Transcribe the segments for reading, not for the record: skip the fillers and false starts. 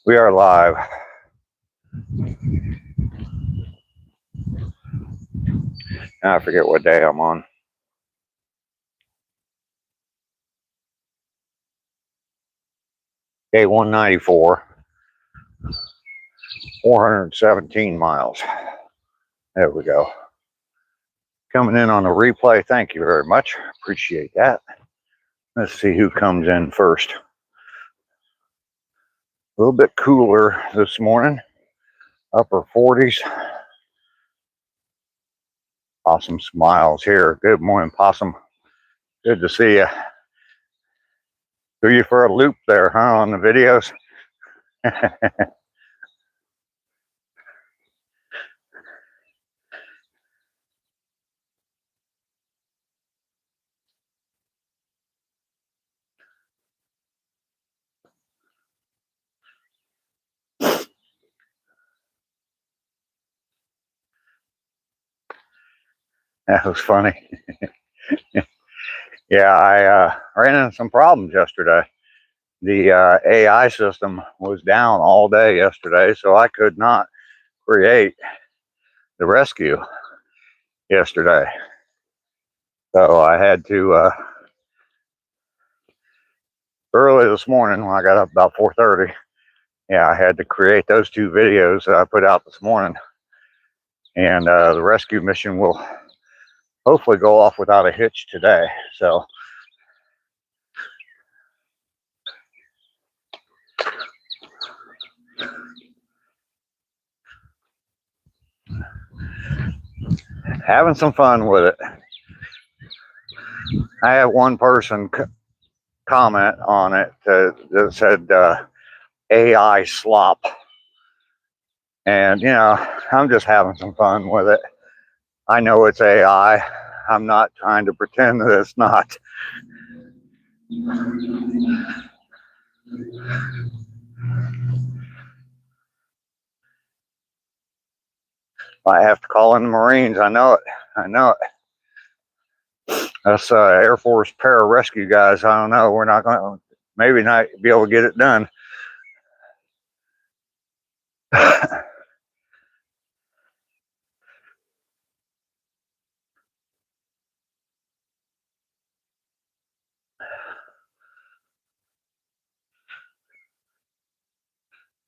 We are live. I forget what day I'm on. Day 194. 417 miles. There we go. Coming in on a replay. Thank you very much. Appreciate that. Let's see who comes in first. A little bit cooler this morning. Upper 40s. Possum smiles here. Good morning, Possum. Good to see you. Threw you for a loop there, huh, on the videos? That was funny. Yeah, I ran into some problems yesterday. The AI system was down all day yesterday, so I could not create the rescue yesterday. So I had to, early this morning when I got up about 4:30, yeah, I had to create those two videos that I put out this morning. And the rescue mission will hopefully go off without a hitch today. So having some fun with it. I had one person comment on it that said AI slop. And, you know, I'm just having some fun with it. I know it's AI. I'm not trying to pretend that it's not. I have to call in the Marines. I know it. I know it. Us Air Force pararescue guys, I don't know. We're not going to, maybe not be able to get it done.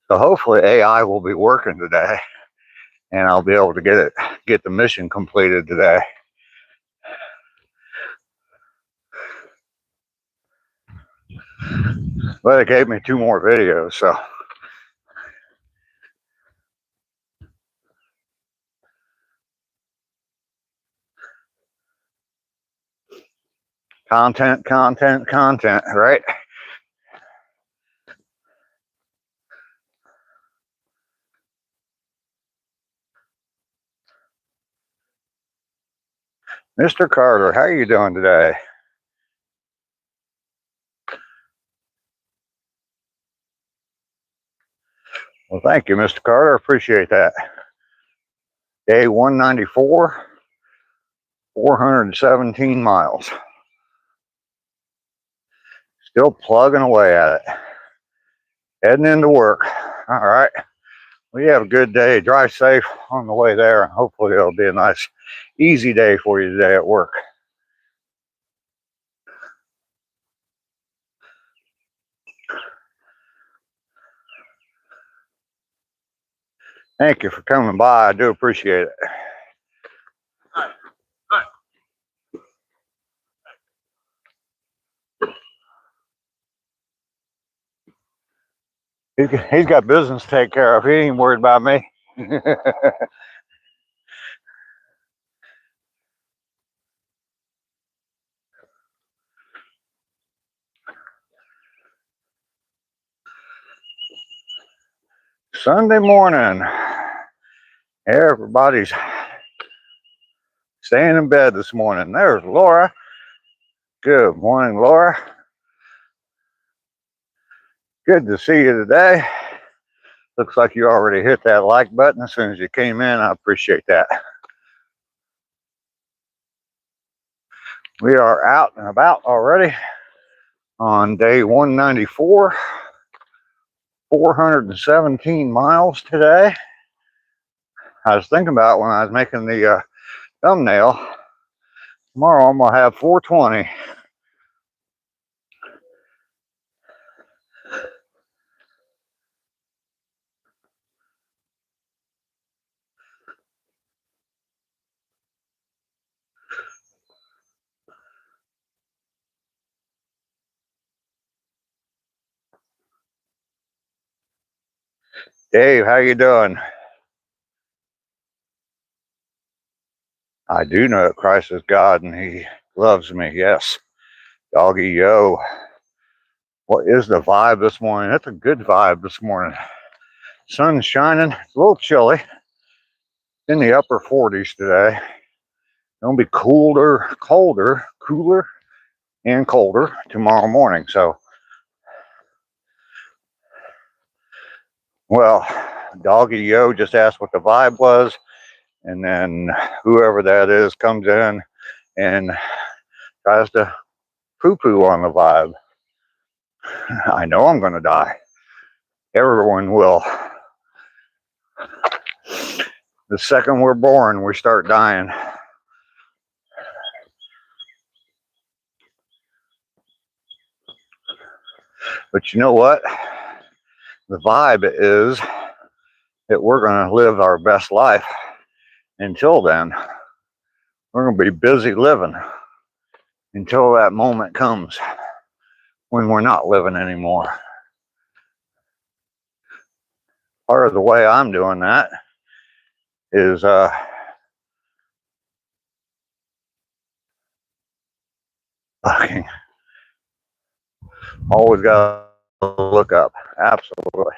So hopefully AI will be working today, and I'll be able to get the mission completed today. But it gave me 2 more videos, so. Content, content, content, right? Mr. Carter, how are you doing today? Well, thank you, Mr. Carter. Appreciate that. Day 194, 417 miles. Still plugging away at it. Heading into work. All right. Well, you have a good day. Drive safe on the way there. And hopefully it'll be a nice, easy day for you today at work. Thank you for coming by. I do appreciate it. He's got business to take care of. He ain't worried about me. Sunday morning. Everybody's staying in bed this morning. There's Laura. Good morning, Laura. Good to see you today. Looks like you already hit that like button as soon as you came in. I appreciate that. We are out and about already on day 194. 417 miles today. I was thinking about when I was making the thumbnail. Tomorrow I'm gonna have 420. Dave, how you doing? I do know that Christ is God and He loves me. Yes, doggy yo. What is the vibe this morning? It's a good vibe this morning. Sun's shining. It's a little chilly. In the upper 40s today. It'll be cooler, cooler, and colder tomorrow morning. So, well, doggy yo just asked what the vibe was, and then whoever that is comes in and tries to poo-poo on the vibe. I know I'm going to die. Everyone will. The second we're born, we start dying. But you know what? The vibe is that we're going to live our best life. Until then, we're going to be busy living until that moment comes when we're not living anymore. Part of the way I'm doing that is fucking always got to look up. Absolutely.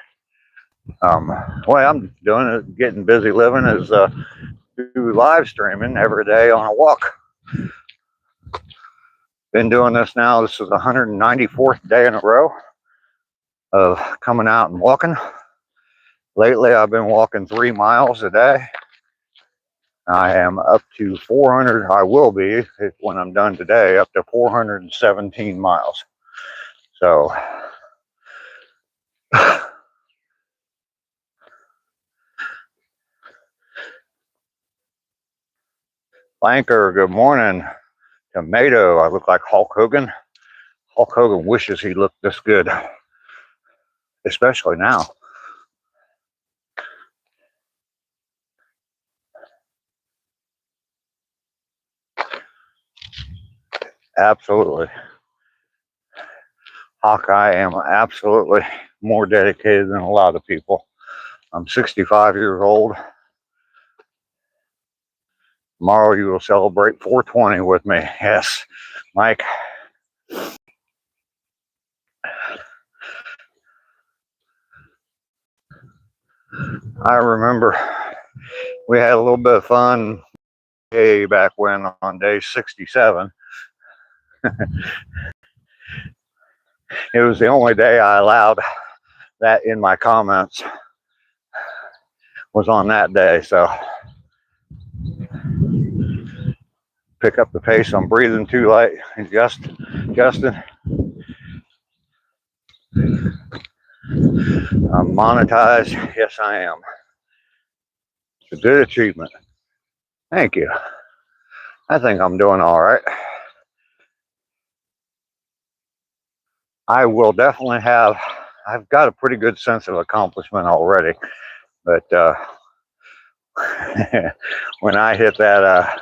The way I'm doing it, getting busy living, is do live streaming every day on a walk. Been doing this now. This is the 194th day in a row of coming out and walking. Lately, I've been walking 3 miles a day. I am up to 400. I will be, when I'm done today, up to 417 miles. So, Flanker, good morning. Tomato, I look like Hulk Hogan. Hulk Hogan wishes he looked this good, especially now. Absolutely. Hawkeye, am absolutely more dedicated than a lot of people. I'm 65 years old. Tomorrow you will celebrate 420 with me. Yes, Mike. I remember we had a little bit of fun way back when on day 67. It was the only day I allowed that in my comments, was on that day. So pick up the pace. I'm breathing too light. Justin, I'm monetized. Yes, I am. It's a good achievement. Thank you. I think I'm doing all right. I will definitely have, I've got a pretty good sense of accomplishment already, but when I hit that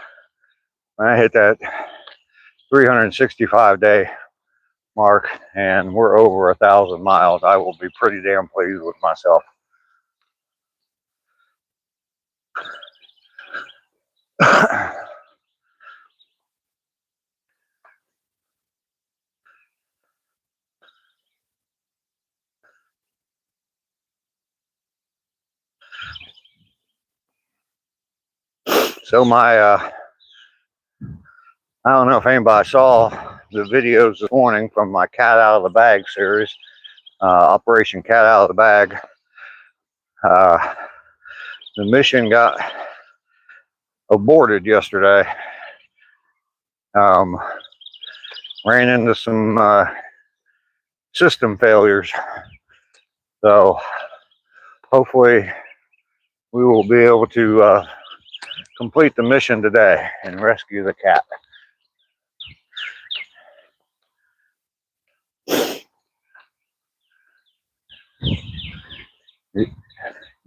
365 day mark and we're over 1,000 miles, I will be pretty damn pleased with myself. So I don't know if anybody saw the videos this morning from my Cat Out of the Bag series, Operation Cat Out of the Bag. The mission got aborted yesterday. Ran into some system failures. So hopefully we will be able to complete the mission today and rescue the cat.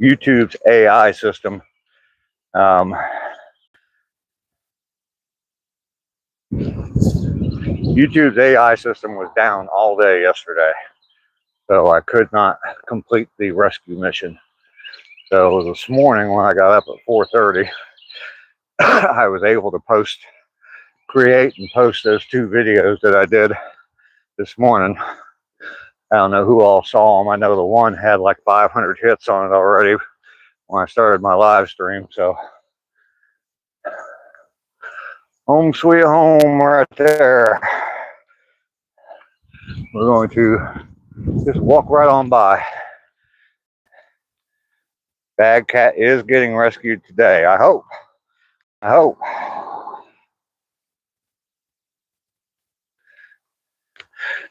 YouTube's AI system. YouTube's AI system was down all day yesterday, so I could not complete the rescue mission. So this morning when I got up at 4:30, I was able to create and post those 2 videos that I did this morning. I don't know who all saw them. I know the one had like 500 hits on it already when I started my live stream. So home sweet home right there. We're going to just walk right on by. Bad cat is getting rescued today. I hope.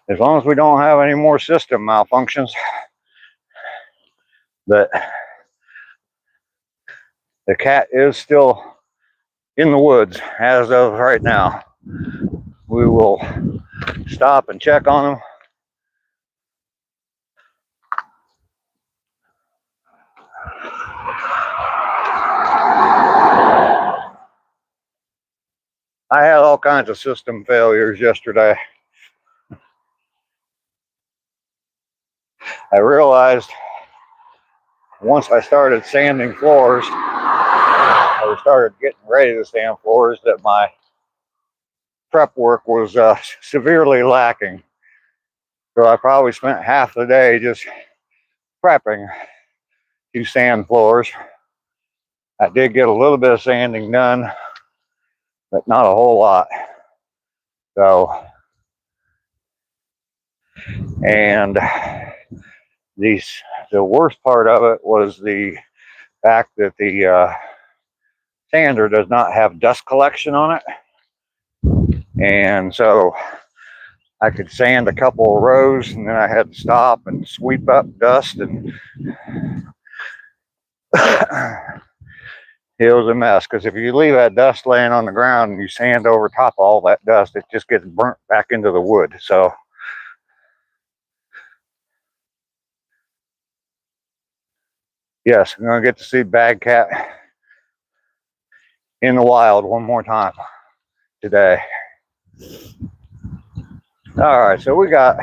As long as we don't have any more system malfunctions, that the cat is still in the woods as of right now. We will stop and check on him. I had all kinds of system failures yesterday. I realized once I started sanding floors, I started getting ready to sand floors, that my prep work was severely lacking. So I probably spent half the day just prepping to sand floors. I did get a little bit of sanding done, but not a whole lot. So, and the worst part of it was the fact that the sander does not have dust collection on it. And so I could sand a couple of rows and then I had to stop and sweep up dust, and it was a mess, because if you leave that dust laying on the ground and you sand over top of all that dust, it just gets burnt back into the wood. So yes, I'm gonna get to see Bad Cat in the wild one more time today. All right, so we got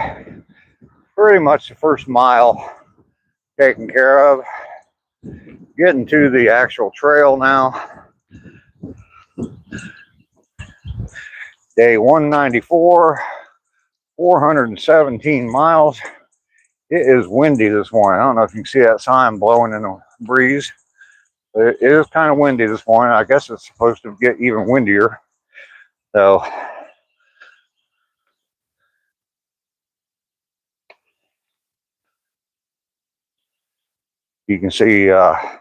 pretty much the first mile taken care of. Getting to the actual trail now. Day 194, 417 miles. It is windy this morning. I don't know if you can see that sign blowing in the breeze, but it is kind of windy this morning. I guess it's supposed to get even windier. So you can see, I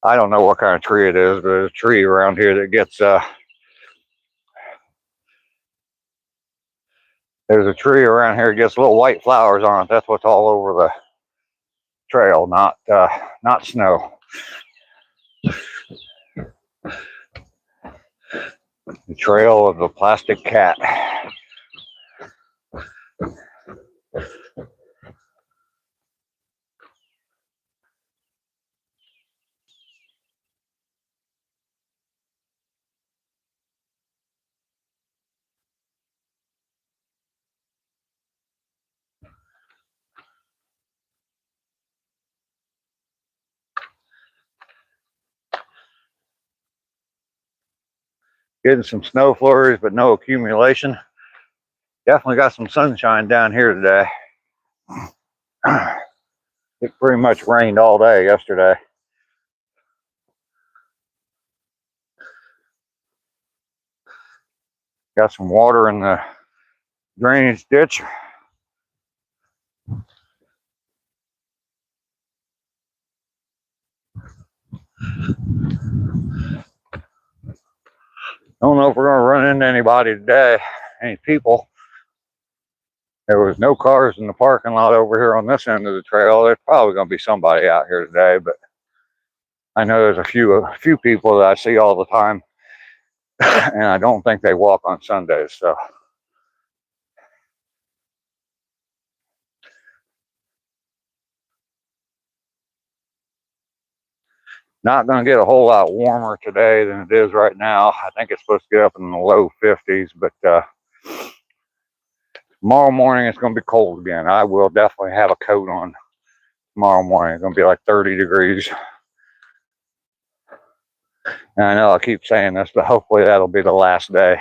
don't know what kind of tree it is, but there's a tree around here that gets, there's a tree around here that gets little white flowers on it. That's what's all over the trail, not snow. The trail of the plastic cat. Getting some snow flurries, but no accumulation. Definitely got some sunshine down here today. It pretty much rained all day yesterday. Got some water in the drainage ditch. Don't know if we're going to run into anybody today, any people. There was no cars in the parking lot over here on this end of the trail. There's probably going to be somebody out here today, but I know there's a few people that I see all the time, and I don't think they walk on Sundays. So not going to get a whole lot warmer today than it is right now. I think it's supposed to get up in the low 50s, but tomorrow morning it's going to be cold again. I will definitely have a coat on tomorrow morning. It's going to be like 30 degrees. And I know I keep saying this, but hopefully that'll be the last day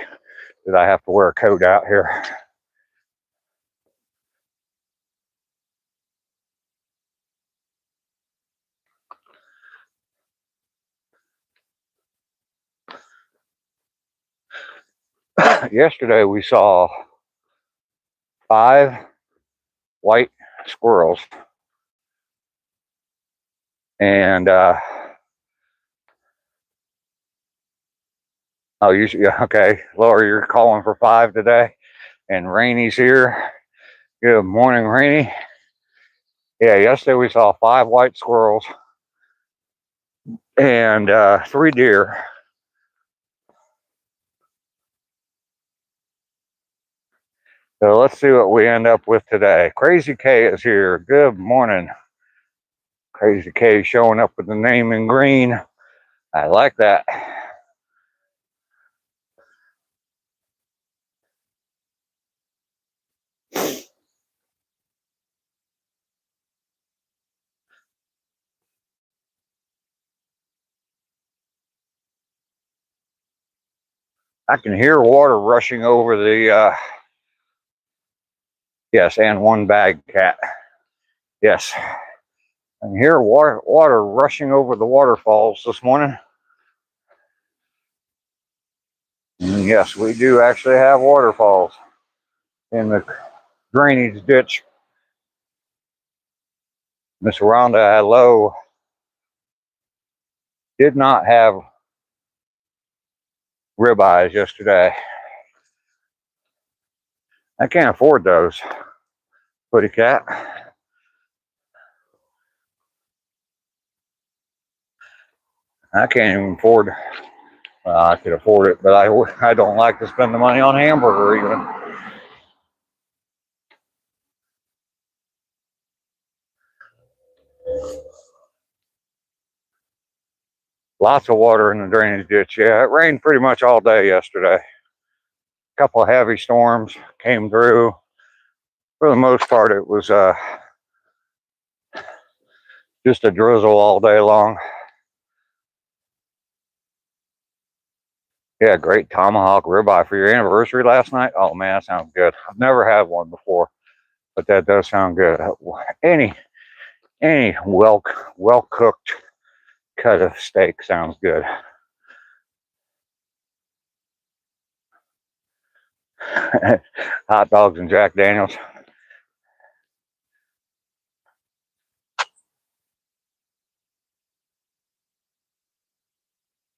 that I have to wear a coat out here. Yesterday we saw 5 white squirrels, and oh, okay, Laura, you're calling for 5 today, and Rainy's here. Good morning, Rainy. Yeah, yesterday we saw 5 white squirrels and 3 deer. So let's see what we end up with today. Crazy K is here. Good morning. Crazy K showing up with the name in green. I like that. I can hear water rushing over the, yes, and 1 bag cat. Yes. I can hear water rushing over the waterfalls this morning. And yes, we do actually have waterfalls in the drainage ditch. Miss Rhonda, hello. Did not have ribeyes yesterday. I can't afford those, Putty Cat. I can't even afford. Well, I could afford it, but I don't like to spend the money on hamburger even. Lots of water in the drainage ditch. Yeah, it rained pretty much all day yesterday. A couple of heavy storms came through. For the most part, it was just a drizzle all day long. Yeah, great tomahawk ribeye for your anniversary last night. Oh man, that sounds good. I've never had one before, but that does sound good. Any well cooked cut of steak sounds good. Hot dogs and Jack Daniels.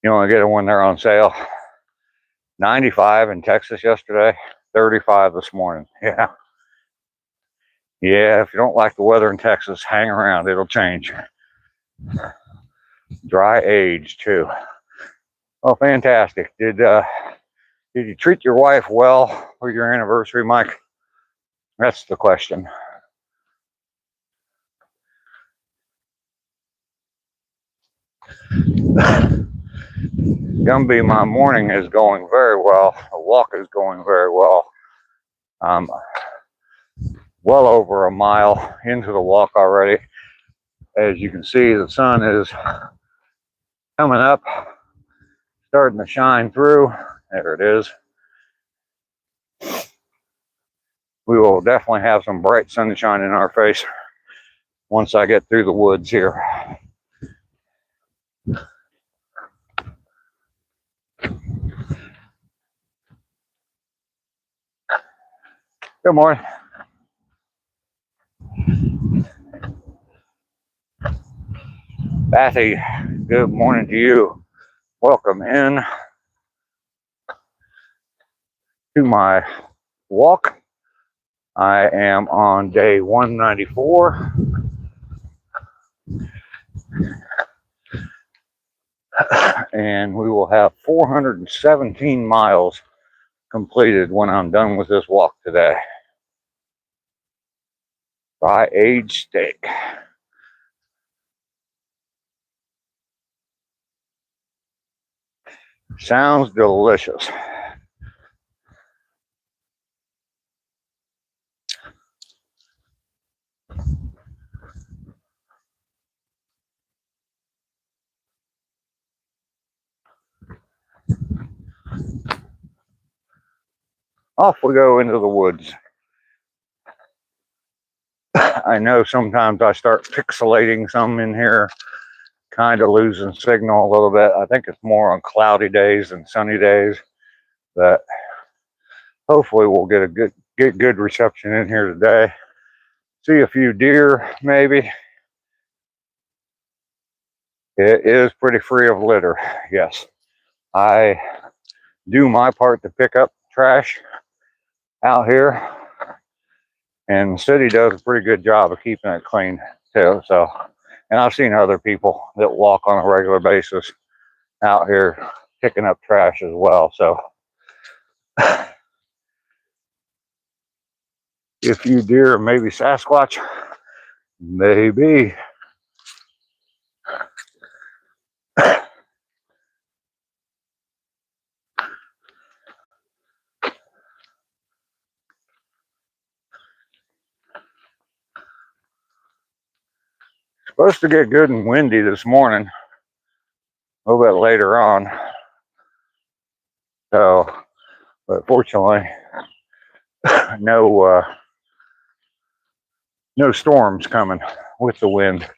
You want to get them when they're on sale. 95 in Texas yesterday, 35 this morning. Yeah. Yeah, if you don't like the weather in Texas, hang around. It'll change. Dry age too. Oh, fantastic. Did you treat your wife well for your anniversary, Mike? That's the question. Gumby, my morning is going very well. The walk is going very well. Well over a mile into the walk already. As you can see, the sun is coming up, starting to shine through. There it is. We will definitely have some bright sunshine in our face once I get through the woods here. Good morning. Bathy, good morning to you. Welcome in to my walk. I am on day 194. And we will have 417 miles completed when I'm done with this walk today. By aged steak. Sounds delicious. Off we go into the woods. I know sometimes I start pixelating some in here, kind of losing signal a little bit. I think it's more on cloudy days than sunny days, but hopefully we'll get a good reception in here today. See a few deer, maybe. It is pretty free of litter, yes. I do my part to pick up trash out here, and the city does a pretty good job of keeping it clean too. So, and I've seen other people that walk on a regular basis out here picking up trash as well. So, if you deer, maybe Sasquatch, maybe. Supposed to get good and windy this morning, a little bit later on. So, but fortunately, no storms coming with the wind.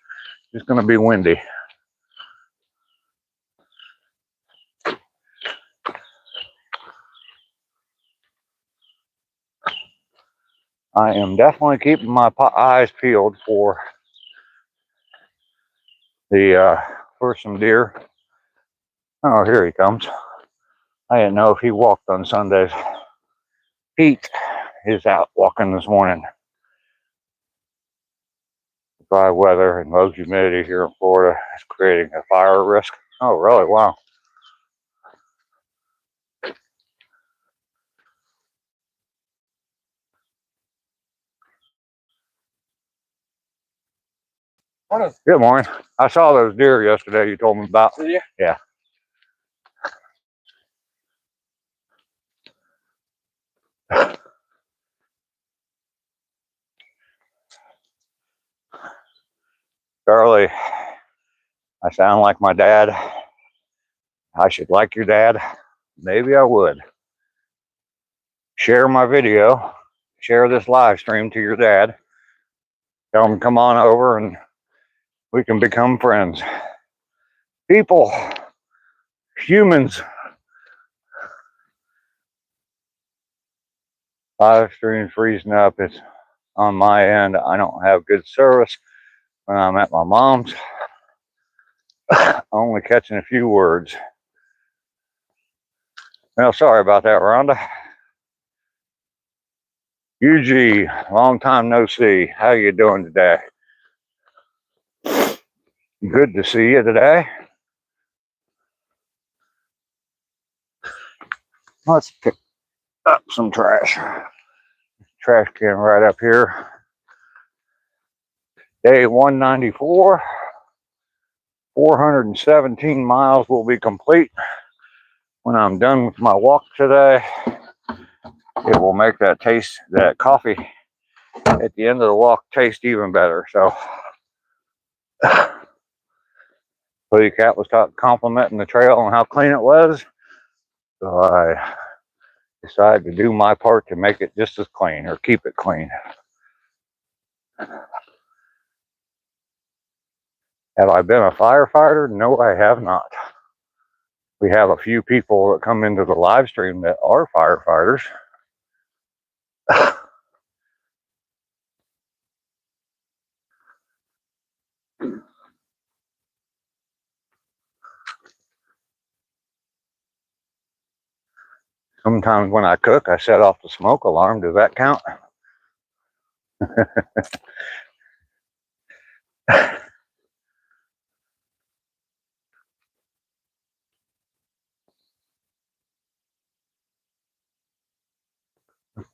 It's going to be windy. I am definitely keeping my eyes peeled for some deer. Oh, here he comes. I didn't know if he walked on Sundays. Pete is out walking this morning. Dry weather and low humidity here in Florida is creating a fire risk. Oh, really? Wow. Morning. Good morning. I saw those deer yesterday you told me about. Did you? Yeah. Charlie, I sound like my dad. I should like your dad. Maybe I would. Share my video. Share this live stream to your dad. Tell him to come on over and we can become friends. People, humans. Live stream freezing up. It's on my end. I don't have good service when I'm at my mom's. Only catching a few words. Well, sorry about that, Rhonda. UG, long time no see. How you doing today? Good to see you today. Let's pick up some trash. Trash can right up here. Day 194. 417 miles will be complete. When I'm done with my walk today, it will make that coffee at the end of the walk taste even better. So, Buddy Cat was complimenting the trail and how clean it was. So I decided to do my part to make it just as clean, or keep it clean. Have I been a firefighter? No, I have not. We have a few people that come into the live stream that are firefighters. Sometimes when I cook, I set off the smoke alarm. Does that count?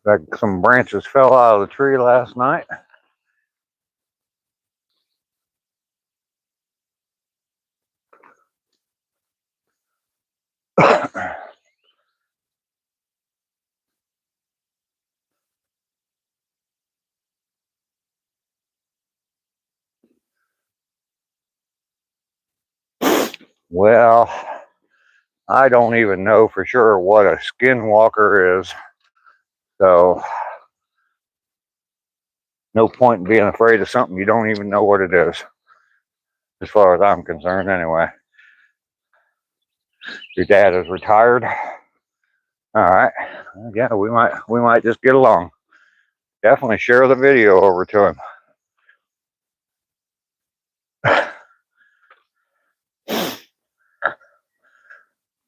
Like some branches fell out of the tree last night. Well, I don't even know for sure what a skinwalker is. So, no point in being afraid of something you don't even know what it is. As far as I'm concerned, anyway. Your dad is retired. All right. Yeah, we might just get along. Definitely share the video over to him.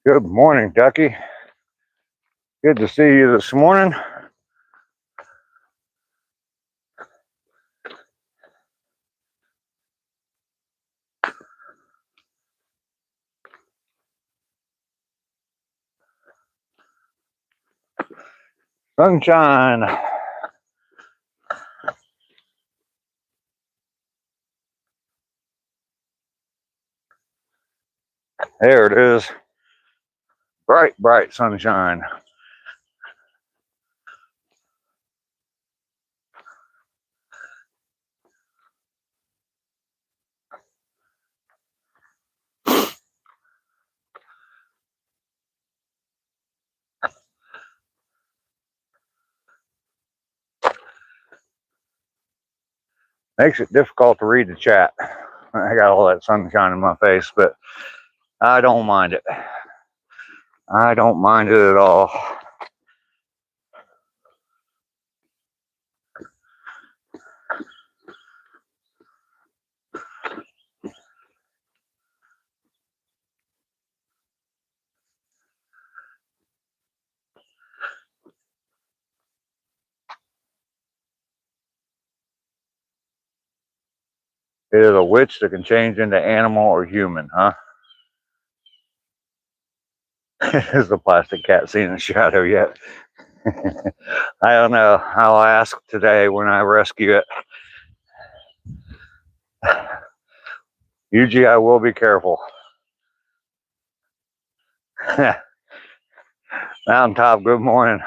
Good morning, Ducky. Good to see you this morning. Sunshine. There it is. Bright, bright sunshine. Makes it difficult to read the chat. I got all that sunshine in my face, but I don't mind it. I don't mind it at all. It is a witch that can change into animal or human, huh? Is the plastic cat seen a shadow yet? I don't know. I'll ask today when I rescue it. Usually I will be careful. Mountaintop, good morning.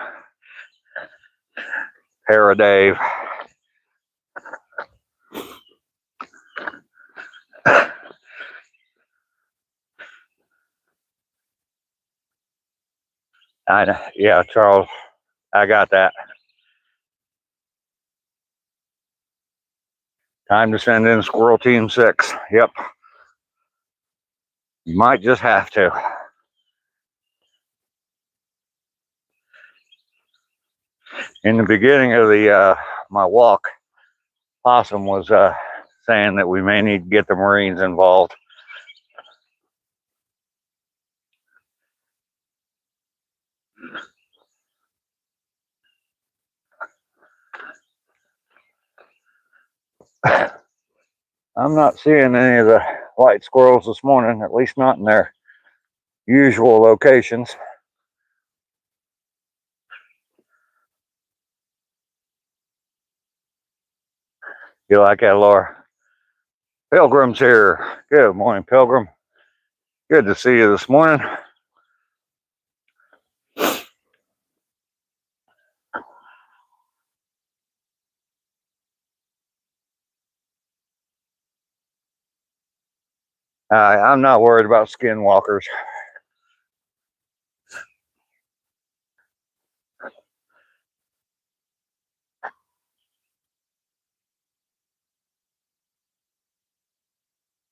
Para Dave. Yeah, Charles, I got that. Time to send in Squirrel Team 6. Yep. You might just have to. In the beginning of the my walk, Possum was saying that we may need to get the Marines involved. I'm not seeing any of the white squirrels this morning, at least not in their usual locations. You like that, Laura? Pilgrim's here. Good morning, Pilgrim. Good to see you this morning. I'm not worried about skinwalkers.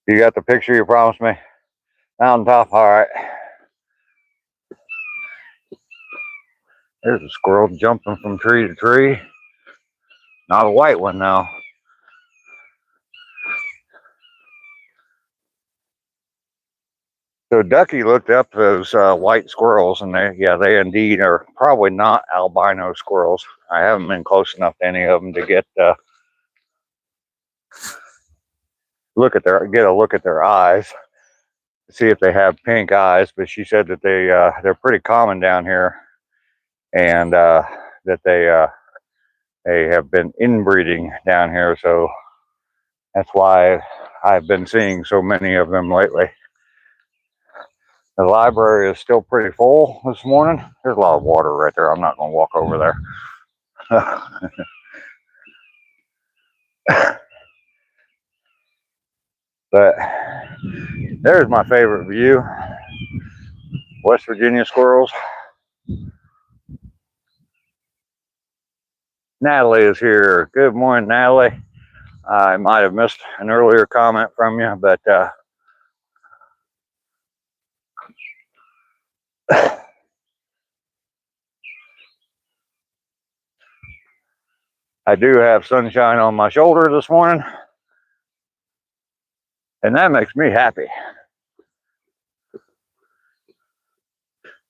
You got the picture you promised me? Mountaintop, all right. There's a squirrel jumping from tree to tree. Not a white one, though. So Ducky looked up those white squirrels, and they indeed are probably not albino squirrels. I haven't been close enough to any of them to get get a look at their eyes, see if they have pink eyes. But she said that they're pretty common down here, and that they have been inbreeding down here. So that's why I've been seeing so many of them lately. The library is still pretty full this morning. There's a lot of water right there. I'm not going to walk over there. But there's my favorite view. West Virginia squirrels. Natalie is here. Good morning, Natalie. I might have missed an earlier comment from you, but I do have sunshine on my shoulder this morning, and that makes me happy.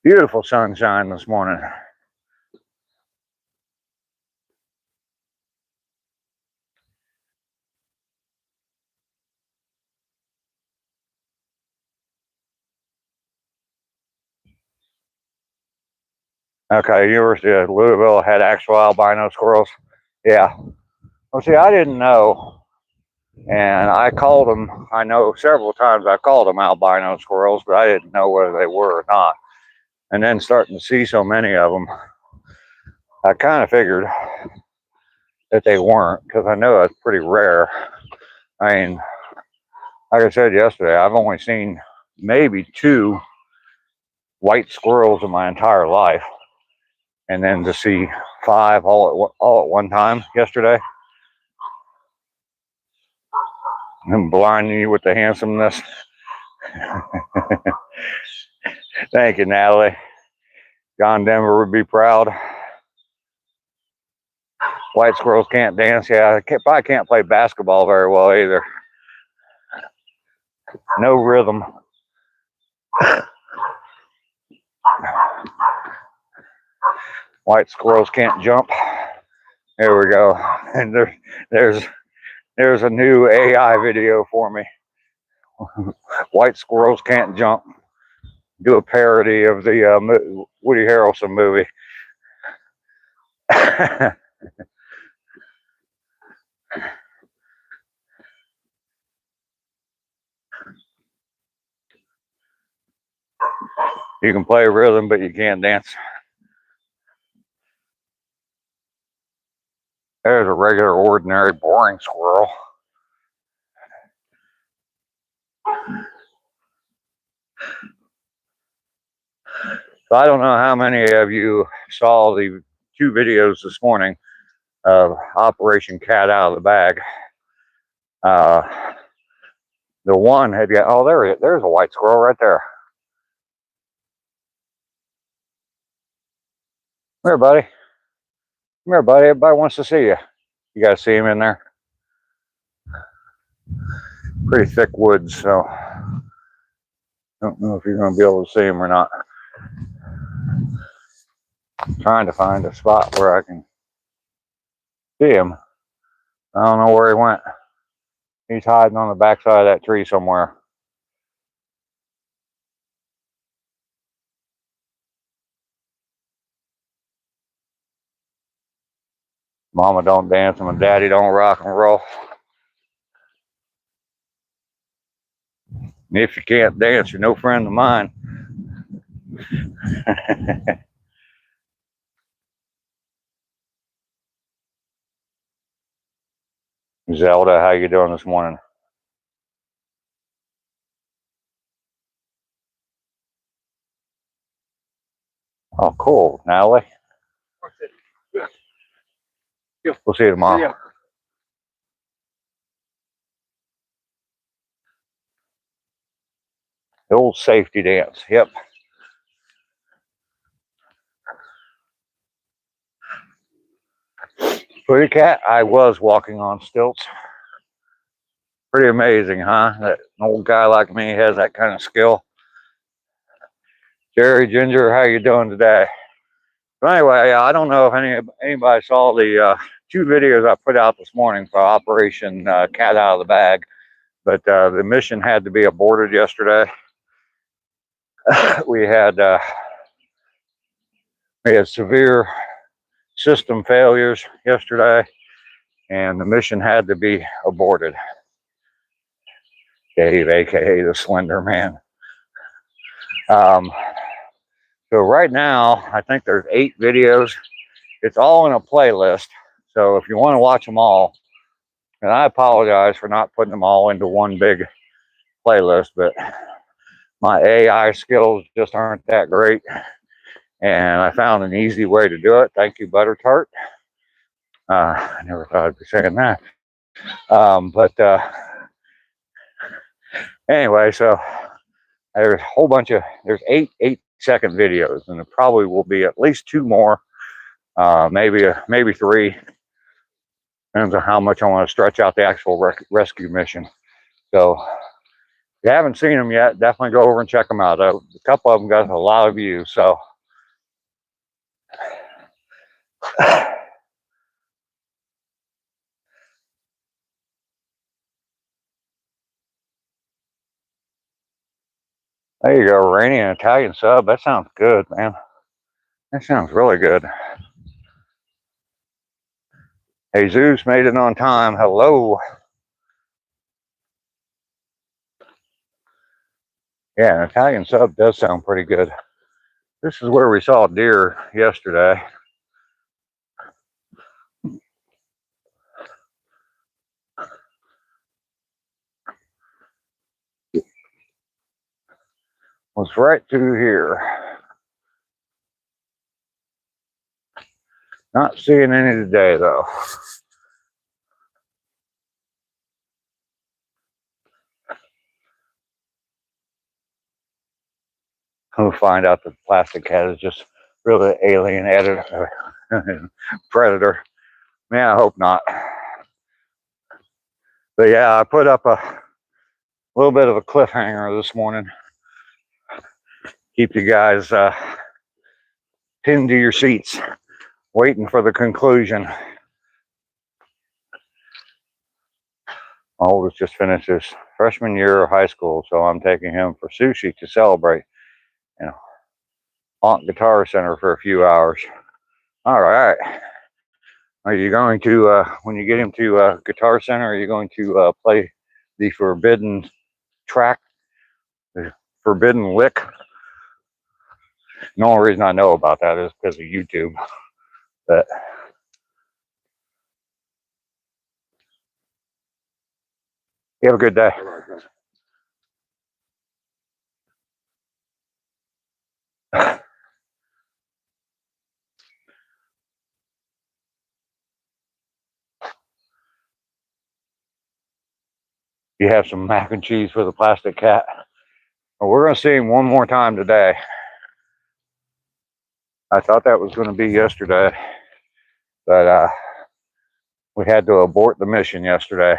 Beautiful sunshine this morning. Okay, University of Louisville had actual albino squirrels. Yeah. Well, see, I didn't know, and I called them. I know several times I called them albino squirrels, but I didn't know whether they were or not. And then starting to see so many of them, I kind of figured that they weren't, because I know that's pretty rare. I mean, like I said yesterday, I've only seen maybe 2 white squirrels in my entire life, and then to see 5 all at one time yesterday, and blinding you with the handsomeness. Thank you, Natalie. John Denver would be proud. White squirrels can't dance. Yeah, probably can't play basketball very well either. No rhythm. White squirrels can't jump. There we go. And there's a new AI video for me. White squirrels can't jump. Do a parody of the Woody Harrelson movie. You can play rhythm, but you can't dance. There's a regular, ordinary, boring squirrel. So I don't know how many of you saw the 2 videos this morning of Operation Cat Out of the Bag. The one had got, oh, there's a white squirrel right there. Come here, buddy. Come here, buddy. Everybody wants to see you. You got to see him in there. Pretty thick woods, so I don't know if you're going to be able to see him or not. I'm trying to find a spot where I can see him. I don't know where he went. He's hiding on the backside of that tree somewhere. Mama don't dance and my daddy don't rock and roll. And if you can't dance, you're no friend of mine. Zelda, how you doing this morning? Oh, cool, Natalie. We'll see you tomorrow. The old safety dance. Yep. Pretty cat. I was walking on stilts. Pretty amazing, huh? That an old guy like me has that kind of skill. Jerry Ginger, how you doing today? But anyway, I don't know if anybody saw the 2 videos I put out this morning for Operation Cat Out of the Bag, But the mission had to be aborted yesterday. we had severe system failures yesterday, and the mission had to be aborted. Dave, aka the Slender Man. So right now, I think there's 8 videos. It's all in a playlist. So if you want to watch them all, and I apologize for not putting them all into one big playlist, but my AI skills just aren't that great. And I found an easy way to do it. Thank you, Butter Tart. I never thought I'd be saying that. But anyway, so there's a whole bunch of, there's 8-second videos, and there probably will be at least 2 more, maybe 3. Depends on how much I want to stretch out the actual rescue mission. So if you haven't seen them yet, definitely go over and check them out. A couple of them got a lot of views, so there you go, Rainy, an Italian sub. That sounds good, man. That sounds really good. Jesus made it on time. Hello. Yeah, an Italian sub does sound pretty good. This is where we saw deer yesterday. Was right through here. Not seeing any today, though. We'll find out that the plastic cat is just really alien predator. Man, I hope not. But yeah, I put up a little bit of a cliffhanger this morning. Keep you guys pinned to your seats, waiting for the conclusion. My oldest just finished his freshman year of high school, so I'm taking him for sushi to celebrate. You know, Haunt Guitar Center for a few hours. All right. Are you going to, when you get him to Guitar Center, are you going to play the forbidden track, the forbidden lick? The only reason I know about that is because of YouTube. But you have a good day. You have some mac and cheese for the plastic cat. Well, we're going to see him one more time today. I thought that was going to be yesterday, but we had to abort the mission yesterday.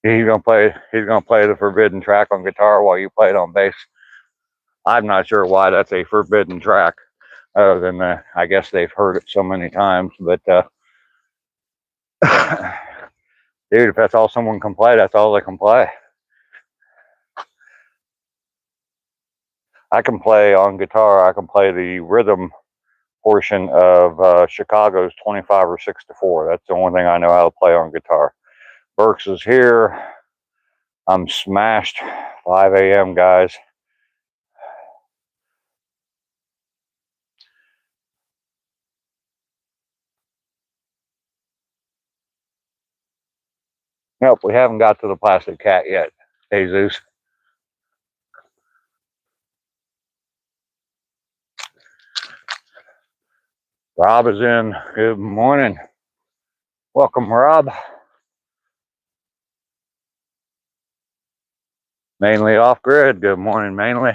He's gonna play the forbidden track on guitar while you play it on bass. I'm not sure why that's a forbidden track, other than I guess they've heard it so many times. But dude, if that's all someone can play, that's all they can play. I can play on guitar. I can play the rhythm portion of Chicago's 25 or 6 to 4. That's the only thing I know how to play on guitar. Burks is here. I'm smashed. 5 a.m. guys. Nope, we haven't got to the plastic cat yet, Jesus. Rob is in. Good morning. Welcome, Rob. Mainly off grid. Good morning, mainly.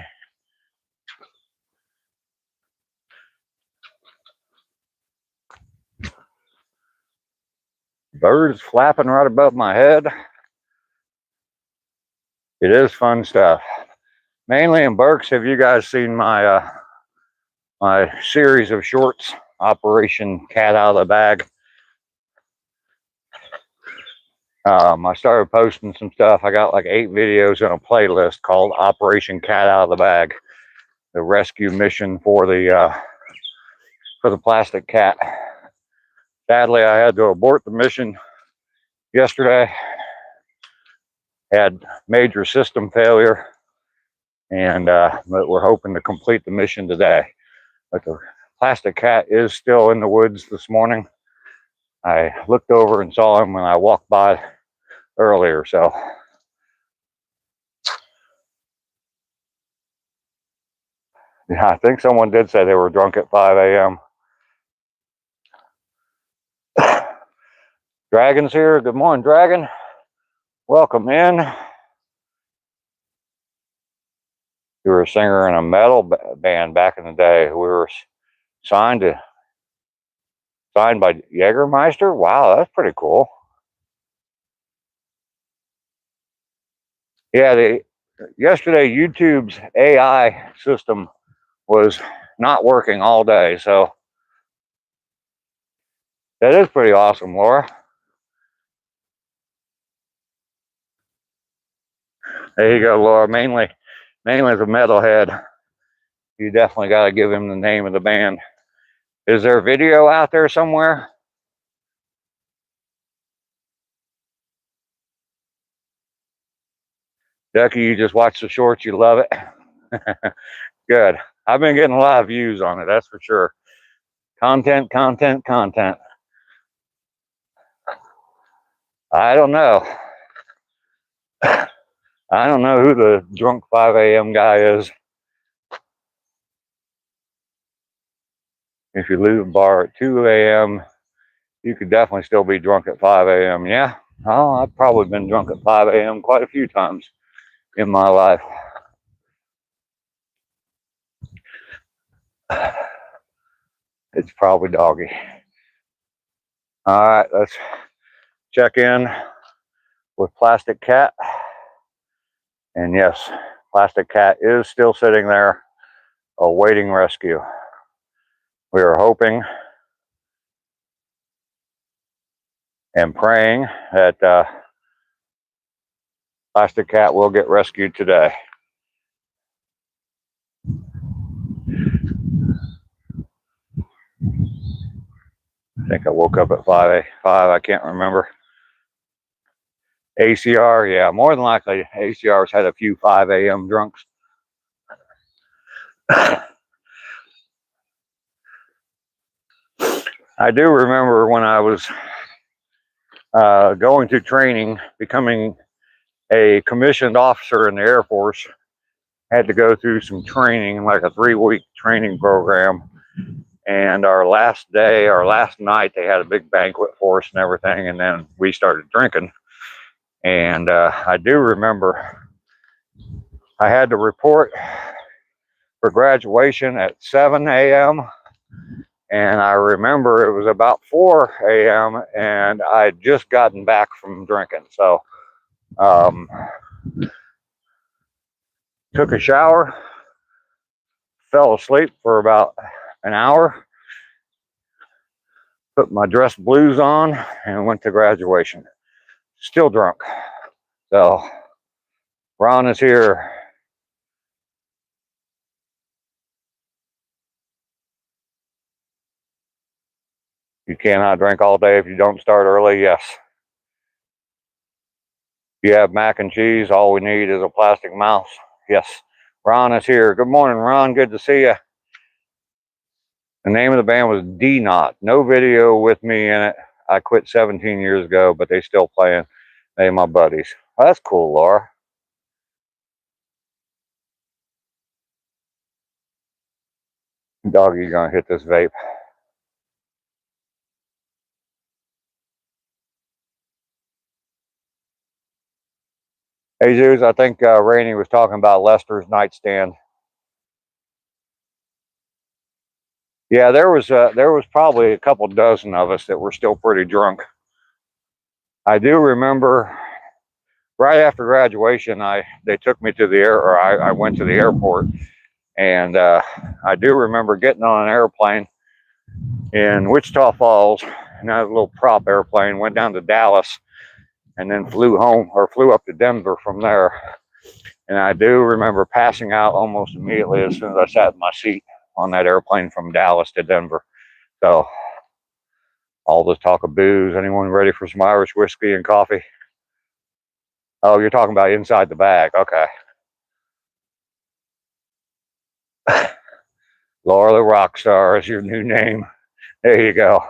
Birds flapping right above my head. It is fun stuff. Mainly in Berks. Have you guys seen my my series of shorts, Operation Cat Out of the Bag? I started posting some stuff. I got like 8 videos in a playlist called Operation Cat Out of the Bag, the rescue mission for the plastic cat. Sadly, I had to abort the mission yesterday. Had major system failure, and but we're hoping to complete the mission today. But the plastic cat is still in the woods this morning. I looked over and saw him when I walked by earlier, so yeah, I think someone did say they were drunk at 5 a.m. Dragon's here. Good morning, Dragon. Welcome in. You were a singer in a metal band back in the day. We were signed by Jägermeister. Wow, that's pretty cool. Yeah, yesterday YouTube's AI system was not working all day, so that is pretty awesome, Laura. There you go, Laura. Mainly the metalhead. You definitely got to give him the name of the band. Is there video out there somewhere? Ducky, you just watch the shorts. You love it. Good. I've been getting a lot of views on it. That's for sure. Content. I don't know. I don't know who the drunk 5 a.m. guy is. If you leave the bar at 2 a.m., you could definitely still be drunk at 5 a.m. Yeah, oh, I've probably been drunk at 5 a.m. quite a few times in my life. It's probably Doggy. All right, let's check in with Plastic Cat. And yes, Plastic Cat is still sitting there awaiting rescue. We are hoping and praying that Plastic Cat will get rescued today. I think I woke up at 5, I can't remember. ACR, yeah, more than likely ACR's had a few 5 a.m. drunks. I do remember when I was going to training, becoming a commissioned officer in the Air Force, had to go through some training, like a 3-week training program. And our last night, they had a big banquet for us and everything. And then we started drinking. And I do remember I had to report for graduation at 7 a.m. And I remember it was about 4 a.m. and I'd just gotten back from drinking. So took a shower, fell asleep for about an hour, put my dress blues on, and went to graduation. Still drunk. So Ron is here. You cannot drink all day if you don't start early. Yes. You have mac and cheese. All we need is a plastic mouse. Yes. Ron is here. Good morning, Ron. Good to see you. The name of the band was D-Not. No video with me in it. I quit 17 years ago, but they still playing. They my buddies. Oh, that's cool, Laura. Doggy gonna hit this vape. Hey, Zeus, I think Rainey was talking about Lester's nightstand. Yeah, there was probably a couple dozen of us that were still pretty drunk. I do remember right after graduation, they took me to the I went to the airport, and I do remember getting on an airplane in Wichita Falls, and that was a little prop airplane, went down to Dallas, and then flew up to Denver from there. And I do remember passing out almost immediately as soon as I sat in my seat on that airplane from Dallas to Denver. So, all this talk of booze, anyone ready for some Irish whiskey and coffee? Oh, you're talking about inside the bag. Okay. Laura the Rockstar is your new name. There you go.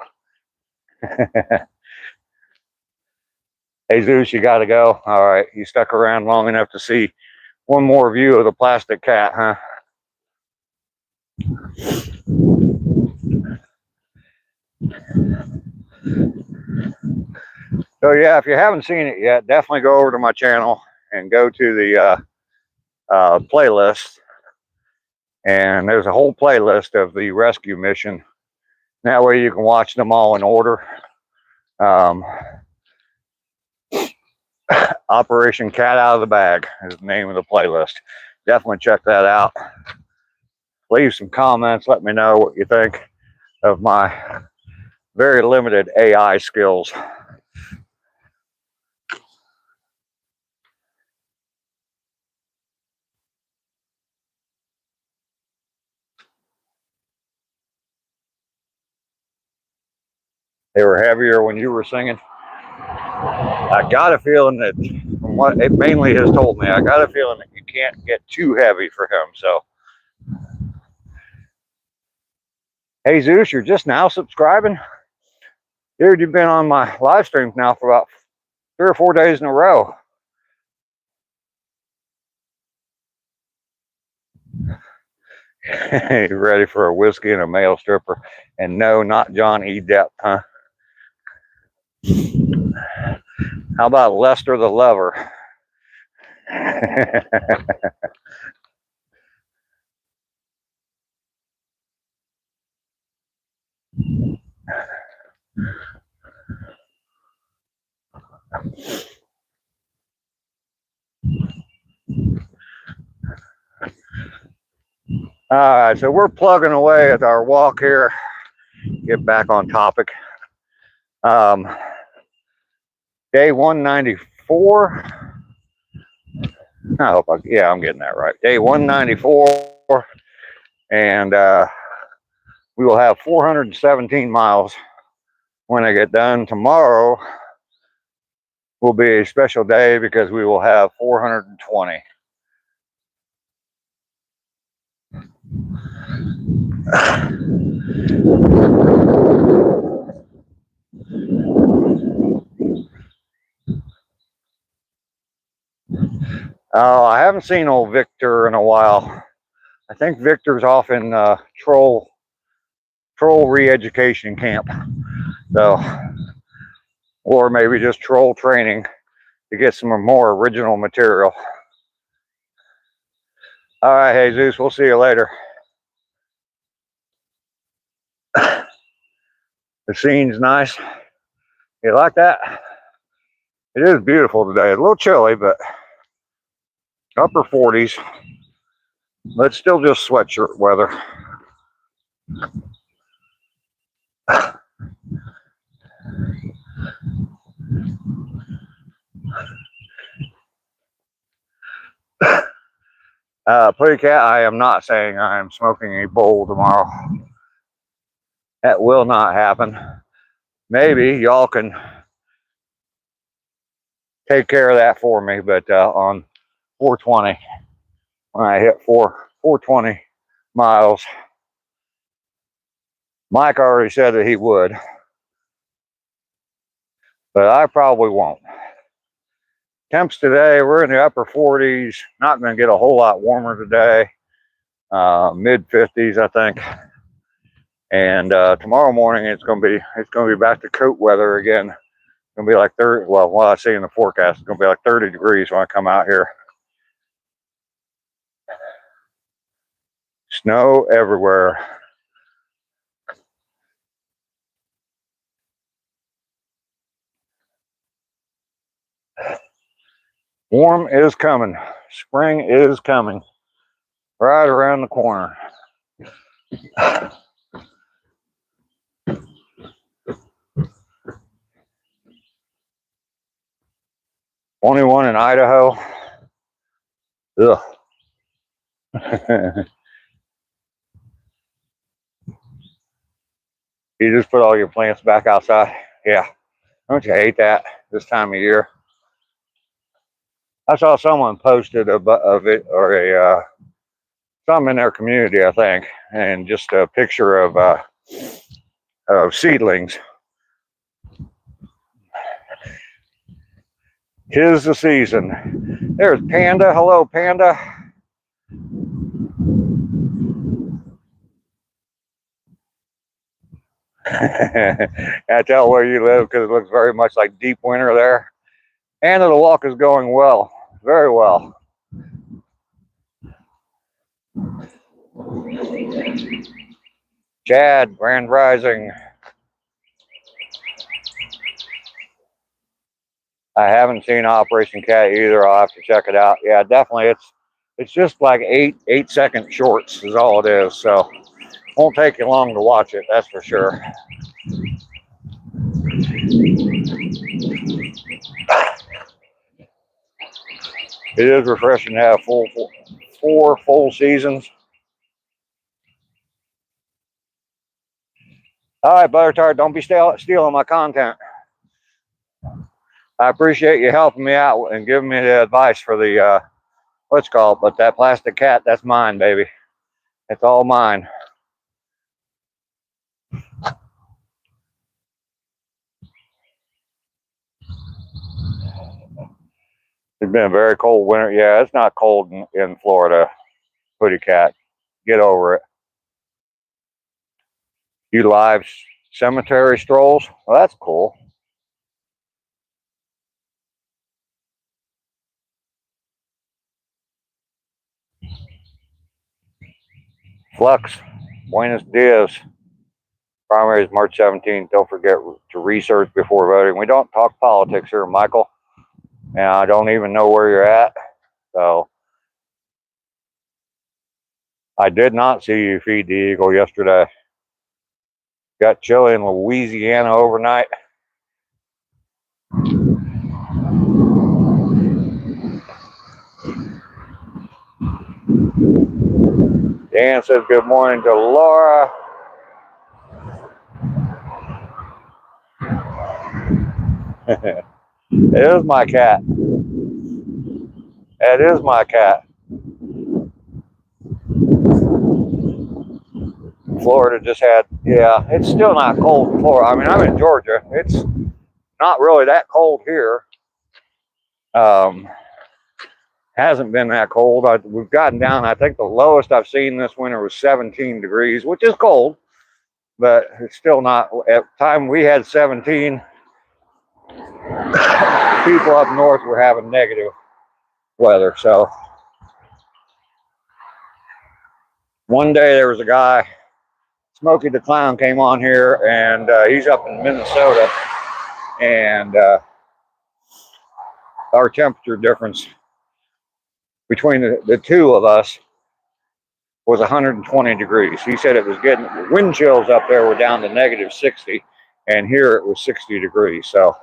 Hey, Zeus, you got to go. All right. You stuck around long enough to see one more view of the plastic cat, huh? So, yeah, if you haven't seen it yet, definitely go over to my channel and go to the playlist. And there's a whole playlist of the rescue mission. That way you can watch them all in order. Operation Cat Out of the Bag is the name of the playlist. Definitely check that out. Leave some comments. Let me know what you think of my very limited AI skills. They were heavier when you were singing. I got a feeling that, from what it mainly has told me, I got a feeling that you can't get too heavy for him. So, hey Zeus, you're just now subscribing? Dude, you've been on my live streams now for about 3 or 4 days in a row. Ready for a whiskey and a male stripper? And no, not John E. Depp, huh? How about Lester the Lover? All right, so we're plugging away at our walk here. Get back on topic. Day 194. I hope I'm getting that right. Day 194, and we will have 417 miles when I get done. Tomorrow will be a special day because we will have 420. Oh, I haven't seen old Victor in a while. I think Victor's off in troll re-education camp. So, or maybe just troll training to get some more original material. All right, Jesus, we'll see you later. The scene's nice. You like that? It is beautiful today. It's a little chilly, but upper 40s. But still just sweatshirt weather. Pretty cat, I am not saying I am smoking a bowl tomorrow. That will not happen. Maybe y'all can take care of that for me, but on 420, when I hit 420 miles, Mike already said that he would, but I probably won't. Temps today, we're in the upper 40s. Not going to get a whole lot warmer today. Mid 50s, I think. And tomorrow morning, it's going to be back to coat weather again. It's going to be like 30. Well, what I see in the forecast, it's going to be like 30 degrees when I come out here. Snow everywhere. Warm is coming. Spring is coming. Right around the corner. 21 in Idaho. Ugh. You just put all your plants back outside. Yeah. Don't you hate that this time of year? I saw someone posted of it or a some in their community, I think, and just a picture of seedlings. 'Tis the season. There's Panda. Hello, Panda. I tell where you live because it looks very much like deep winter there. And the walk is going well, very well. Chad, Grand Rising. I haven't seen Operation Cat either. I'll have to check it out. Yeah, definitely. It's just like 8-second shorts is all it is. So won't take you long to watch it. That's for sure. It is refreshing to have 4 full seasons. All right, Butter Tart, don't be stealing my content. I appreciate you helping me out and giving me the advice for the what's called, but that plastic cat, that's mine, baby. It's all mine. It's been a very cold winter. Yeah, it's not cold in Florida, Hoodie Cat. Get over it. You live cemetery strolls? Well, that's cool. Flux, buenos dias. Primary is March 17th. Don't forget to research before voting. We don't talk politics here, Michael. And I don't even know where you're at. So I did not see you feed the eagle yesterday. Got chilly in Louisiana overnight. Dan says good morning to Laura. It is my cat. It is my cat. Florida just had, yeah, it's still not cold in Florida. I mean, I'm in Georgia. It's not really that cold here. Hasn't been that cold. We've gotten down. I think the lowest I've seen this winter was 17 degrees, which is cold, but it's still not. At the time we had 17, people up north were having negative weather. So one day there was a guy, Smokey the Clown, came on here, and he's up in Minnesota, and our temperature difference between the two of us was 120 degrees. He said it was getting, wind chills up there were down to negative 60, and here it was 60 degrees. So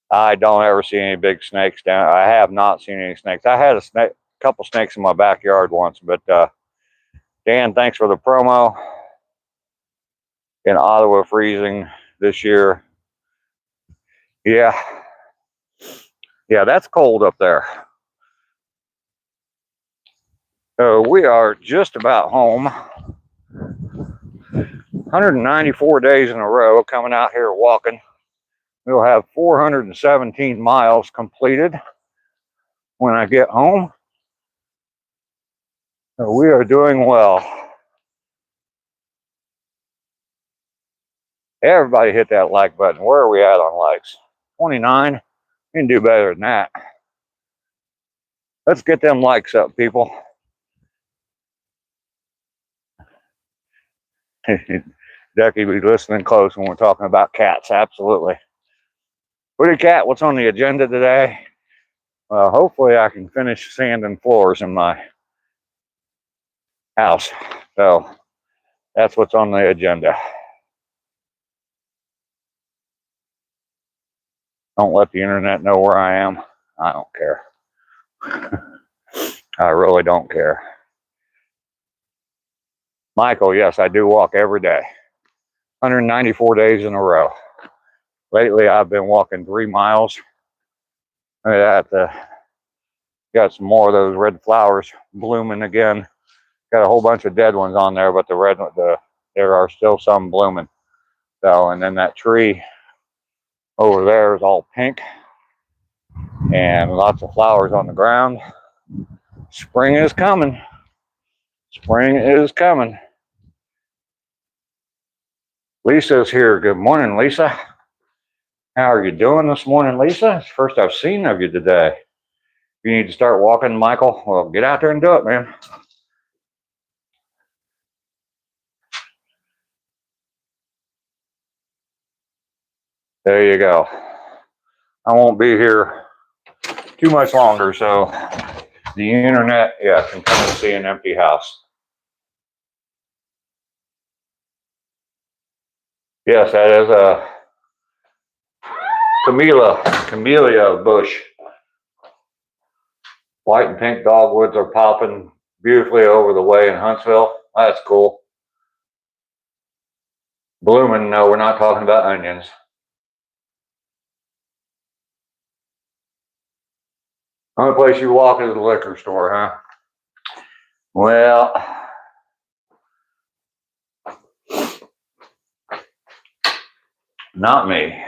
I don't ever see any big snakes down. I have not seen any snakes. I had a couple snakes in my backyard once, but Dan, thanks for the promo. In Ottawa, freezing this year. Yeah, that's cold up there. So we are just about home. 194 days in a row coming out here walking. We'll have 417 miles completed when I get home. So we are doing well. Everybody hit that like button. Where are we at on likes? 29. You can do better than that. Let's get them likes up, people. Ducky be listening close when we're talking about cats. Absolutely. Pretty cat, what's on the agenda today? Well, hopefully I can finish sanding floors in my house. So that's what's on the agenda. Don't let the internet know where I am. I don't care. I really don't care. Michael, yes, I do walk every day. 194 days in a row. Lately, I've been walking 3 miles. Got some more of those red flowers blooming again. Got a whole bunch of dead ones on there, but there are still some blooming. So, and then that tree over there is all pink and lots of flowers on the ground. Spring is coming. Spring is coming. Lisa's here. Good morning, Lisa. How are you doing this morning, Lisa? It's the first I've seen of you today. You need to start walking, Michael. Well, get out there and do it, man. There you go. I won't be here too much longer, so the internet, yeah, can come and see an empty house. Yes, that is a camellia bush. White and pink dogwoods are popping beautifully over the way in Huntsville. That's cool. Blooming, no, we're not talking about onions. Only place you walk is the liquor store, huh? Well, not me.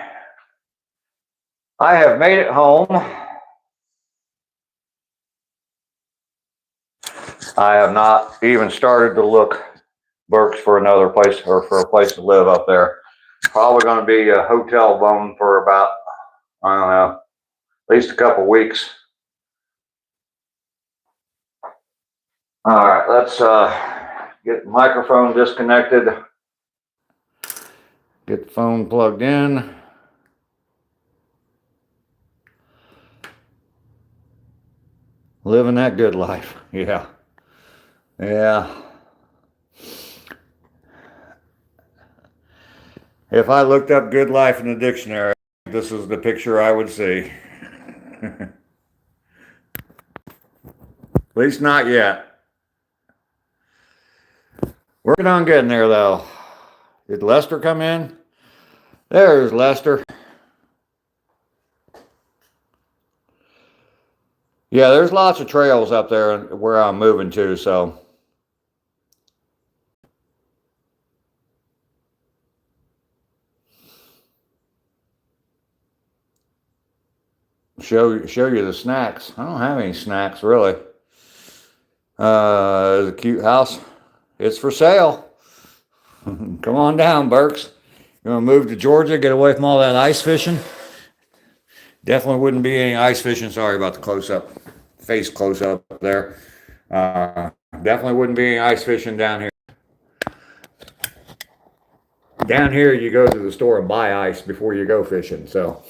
I have made it home. I have not even started to look, Burks, for another place or for a place to live up there. Probably going to be a hotel bone for about, I don't know, at least a couple weeks. All right, let's get the microphone disconnected. Get the phone plugged in. Living that good life. Yeah. Yeah. If I looked up good life in the dictionary, this is the picture I would see. At least not yet. Working on getting there, though. Did Lester come in? There's Lester. Yeah, there's lots of trails up there where I'm moving to, so. Show you the snacks. I don't have any snacks, really. There's a cute house. It's for sale. Come on down, Burks. You want to move to Georgia, get away from all that ice fishing? Definitely wouldn't be any ice fishing. Sorry about the close-up, face close-up there. Definitely wouldn't be any ice fishing down here. Down here, you go to the store and buy ice before you go fishing, so.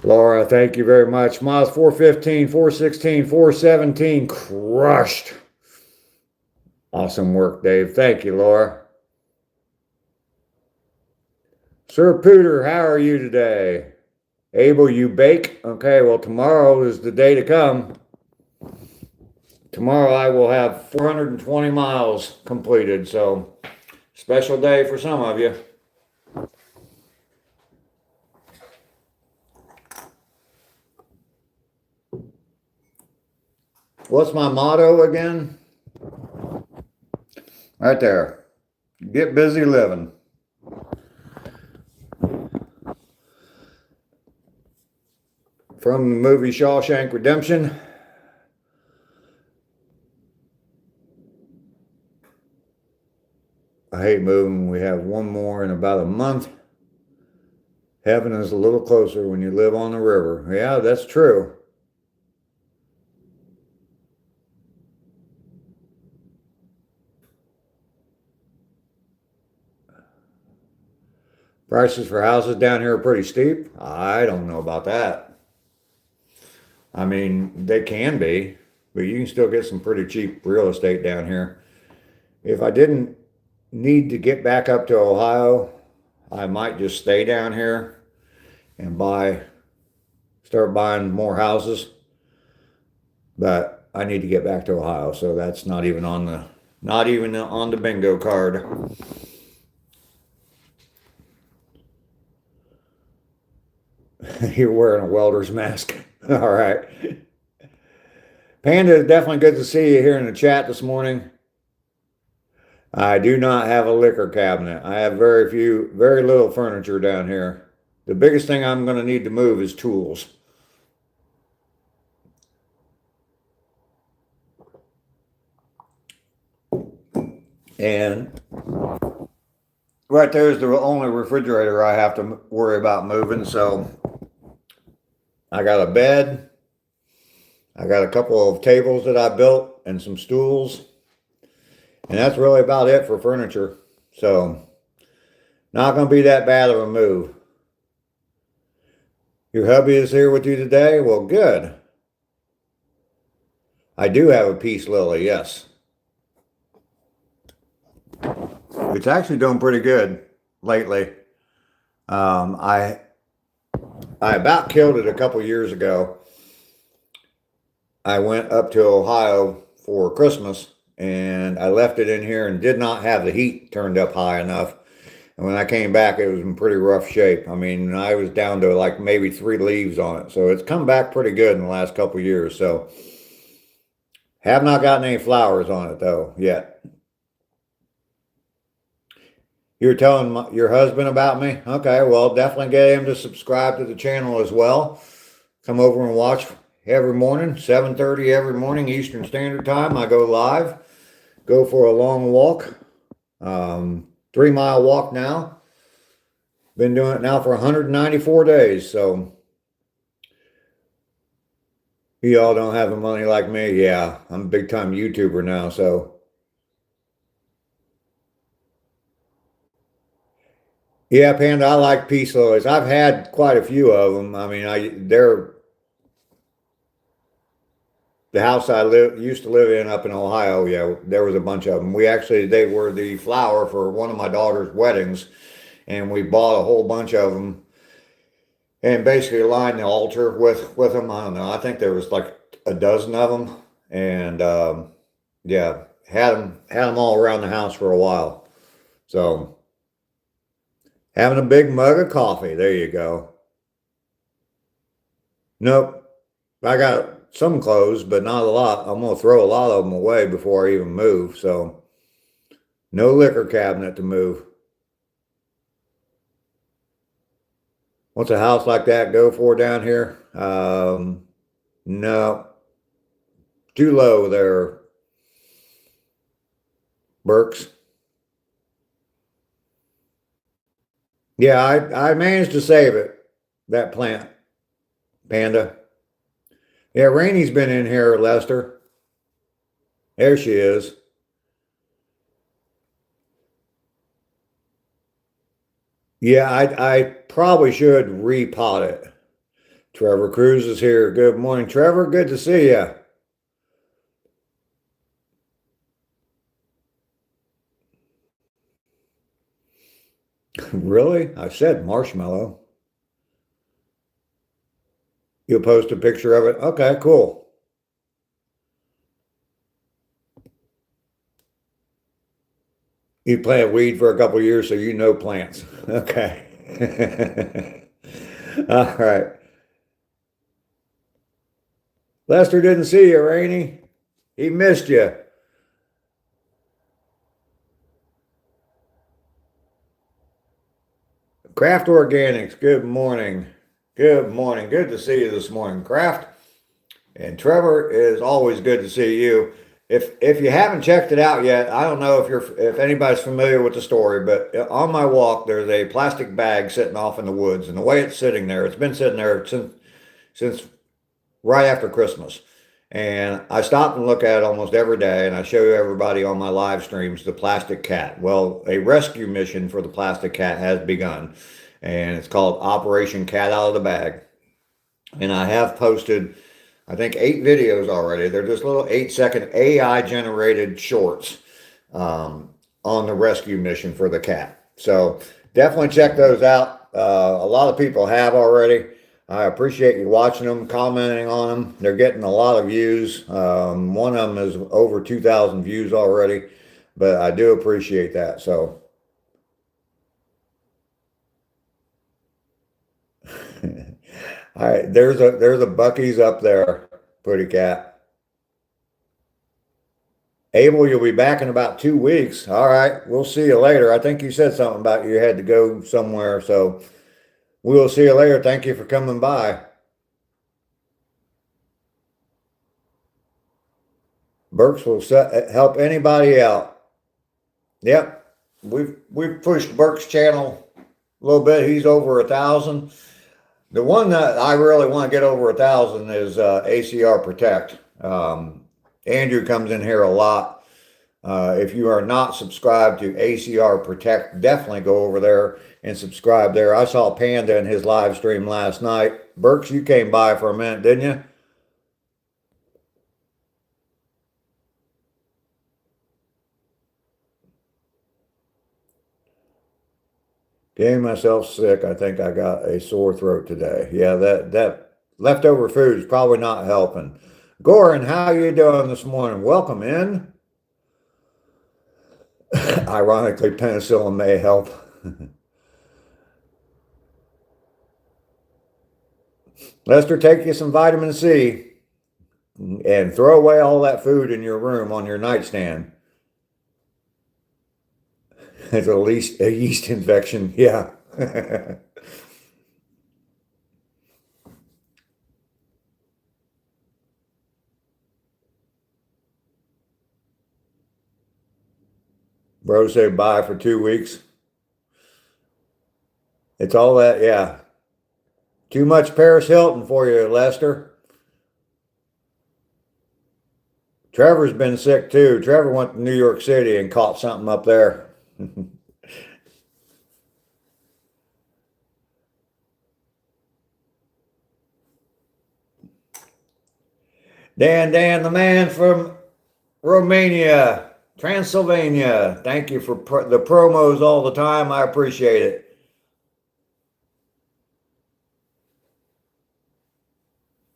Laura, thank you very much. Miles 415, 416, 417, crushed. Awesome work, Dave. Thank you, Laura. Sir Pooter, how are you today? Abel, you bake? Okay, well, tomorrow is the day to come. Tomorrow I will have 420 miles completed, so special day for some of you. What's my motto again? Right there. Get busy living. From the movie Shawshank Redemption. I hate moving. We have one more in about a month. Heaven is a little closer when you live on the river. Yeah, that's true. Prices for houses down here are pretty steep. I don't know about that. I mean, they can be, but you can still get some pretty cheap real estate down here. If I didn't need to get back up to Ohio, I might just stay down here and start buying more houses. But I need to get back to Ohio, so that's not even on the bingo card. You're wearing a welder's mask. All right. Panda, definitely good to see you here in the chat this morning. I do not have a liquor cabinet. I have very little furniture down here. The biggest thing I'm going to need to move is tools. And right there is the only refrigerator I have to worry about moving. So I got a bed. I got a couple of tables that I built and some stools. And that's really about it for furniture. So not going to be that bad of a move. Your hubby is here with you today? Well, good. I do have a peace lily, yes. It's actually doing pretty good lately. I about killed it a couple years ago. I went up to Ohio for Christmas and I left it in here and did not have the heat turned up high enough. And when I came back, it was in pretty rough shape. I mean, I was down to like maybe 3 leaves on it. So it's come back pretty good in the last couple of years. So have not gotten any flowers on it though yet. You're telling your husband about me? Okay, well, definitely get him to subscribe to the channel as well. Come over and watch every morning, 7:30 every morning, Eastern Standard Time. I go live, go for a long walk, 3-mile walk now. Been doing it now for 194 days, so you all don't have the money like me. Yeah, I'm a big-time YouTuber now, so. Yeah, Panda, I like peace lilies. I've had quite a few of them. I mean, they're the house I used to live in up in Ohio. Yeah, there was a bunch of them. They were the flower for one of my daughter's weddings, and we bought a whole bunch of them and basically lined the altar with them. I don't know. I think there was like a dozen of them, and yeah, had them all around the house for a while. So. Having a big mug of coffee. There you go. Nope. I got some clothes, but not a lot. I'm going to throw a lot of them away before I even move. So no liquor cabinet to move. What's a house like that go for down here? No. Too low there, Burks. Yeah, I managed to save it, that plant, Panda. Yeah, Rainy's been in here, Lester. There she is. Yeah, I probably should repot it. Trevor Cruz is here. Good morning, Trevor. Good to see you. Really? I said marshmallow. You'll post a picture of it? Okay, cool. You plant weed for a couple of years, so you know plants. Okay. All right. Lester didn't see you, Rainey. He missed you. Craft Organics, good morning. Good morning. Good to see you this morning, Craft. And Trevor, it is always good to see you. If you haven't checked it out yet, I don't know if anybody's familiar with the story, but on my walk, there's a plastic bag sitting off in the woods, and the way it's sitting there, it's been sitting there since right after Christmas. And I stop and look at it almost every day, and I show everybody on my live streams the plastic cat. Well, a rescue mission for the plastic cat has begun. and it's called Operation Cat Out of the Bag. And I have posted, I think, 8 videos already. They're just little 8-second AI generated shorts on the rescue mission for the cat. So definitely check those out. A lot of people have already. I appreciate you watching them, commenting on them. They're getting a lot of views. One of them is over 2,000 views already, but I do appreciate that. So all right, there's a Bucky's up there, pretty cat. Abel, you'll be back in about 2 weeks. All right, we'll see you later. I think you said something about you had to go somewhere, so we'll see you later. Thank you for coming by. Burks will help anybody out. Yep, we've pushed Burks' channel a little bit. He's over 1,000. The one that I really want to get over 1,000 is ACR Protect. Andrew comes in here a lot. If you are not subscribed to ACR Protect, definitely go over there and subscribe there. I saw Panda in his live stream last night. Burks, you came by for a minute, didn't you? Getting myself sick. I think I got a sore throat today. Yeah, that leftover food is probably not helping. Goran, how you doing this morning? Welcome in. Ironically, penicillin may help. Lester, take you some vitamin C and throw away all that food in your room on your nightstand. It's at least a yeast infection. Yeah. Bro said bye for 2 weeks. It's all that, yeah. Too much Paris Hilton for you, Lester. Trevor's been sick too. Trevor went to New York City and caught something up there. Dan, the man from Romania, Transylvania. Thank you for the promos all the time. I appreciate it.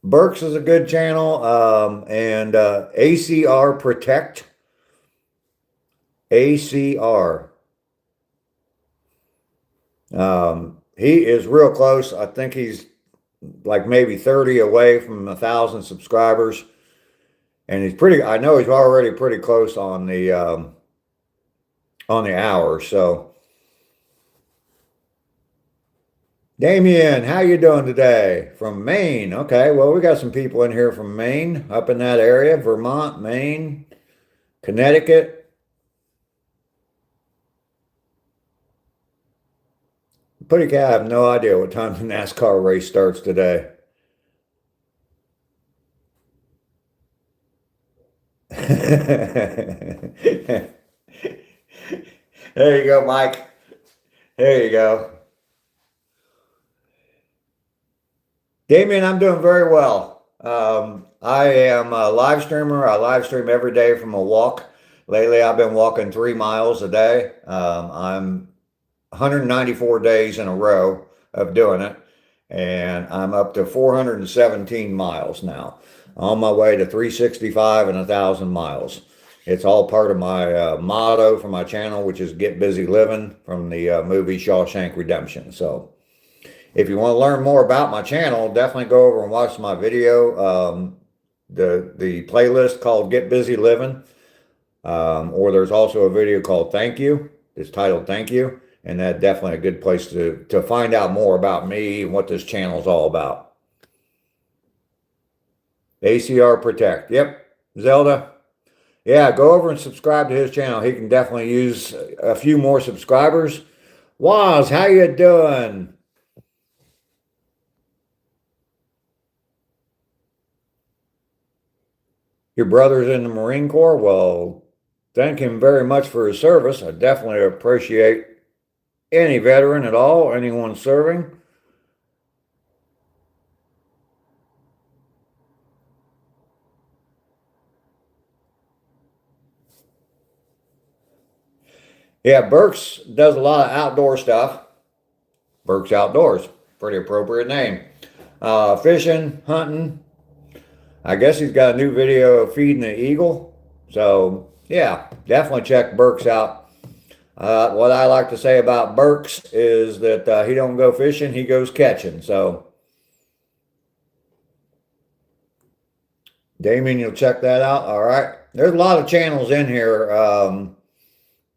Burks is a good channel, and ACR Protect. ACR. He is real close. I think he's like maybe 30 away from 1,000 subscribers, and he's pretty. I know he's already pretty close on the hour. So, Damien, how you doing today? From Maine. Okay, well, we got some people in here from Maine, up in that area, Vermont, Maine, Connecticut. Pretty cat, I have no idea what time the NASCAR race starts today. There you go, Mike. There you go. Damien, I'm doing very well. I am a live streamer. I live stream every day from a walk. Lately, I've been walking 3 miles a day. I'm 194 days in a row of doing it, and I'm up to 417 miles now. On my way to 365 and 1,000 miles. It's all part of my motto for my channel, which is Get Busy Living, from the movie Shawshank Redemption. So if you want to learn more about my channel, definitely go over and watch my video, the playlist called Get Busy Living, or there's also a video called Thank You. It's titled Thank You, and that's definitely a good place to find out more about me and what this channel is all about. ACR Protect. Yep. Zelda. Yeah, go over and subscribe to his channel. He can definitely use a few more subscribers. Waz, how you doing? Your brother's in the Marine Corps? Well, thank him very much for his service. I definitely appreciate any veteran at all, anyone serving. Yeah, Burks does a lot of outdoor stuff. Burks Outdoors, pretty appropriate name. Fishing, hunting. I guess he's got a new video of feeding the eagle. So yeah, definitely check Burks out. What I like to say about Burks is that he don't go fishing, he goes catching. So Damien, you'll check that out. All right. There's a lot of channels in here.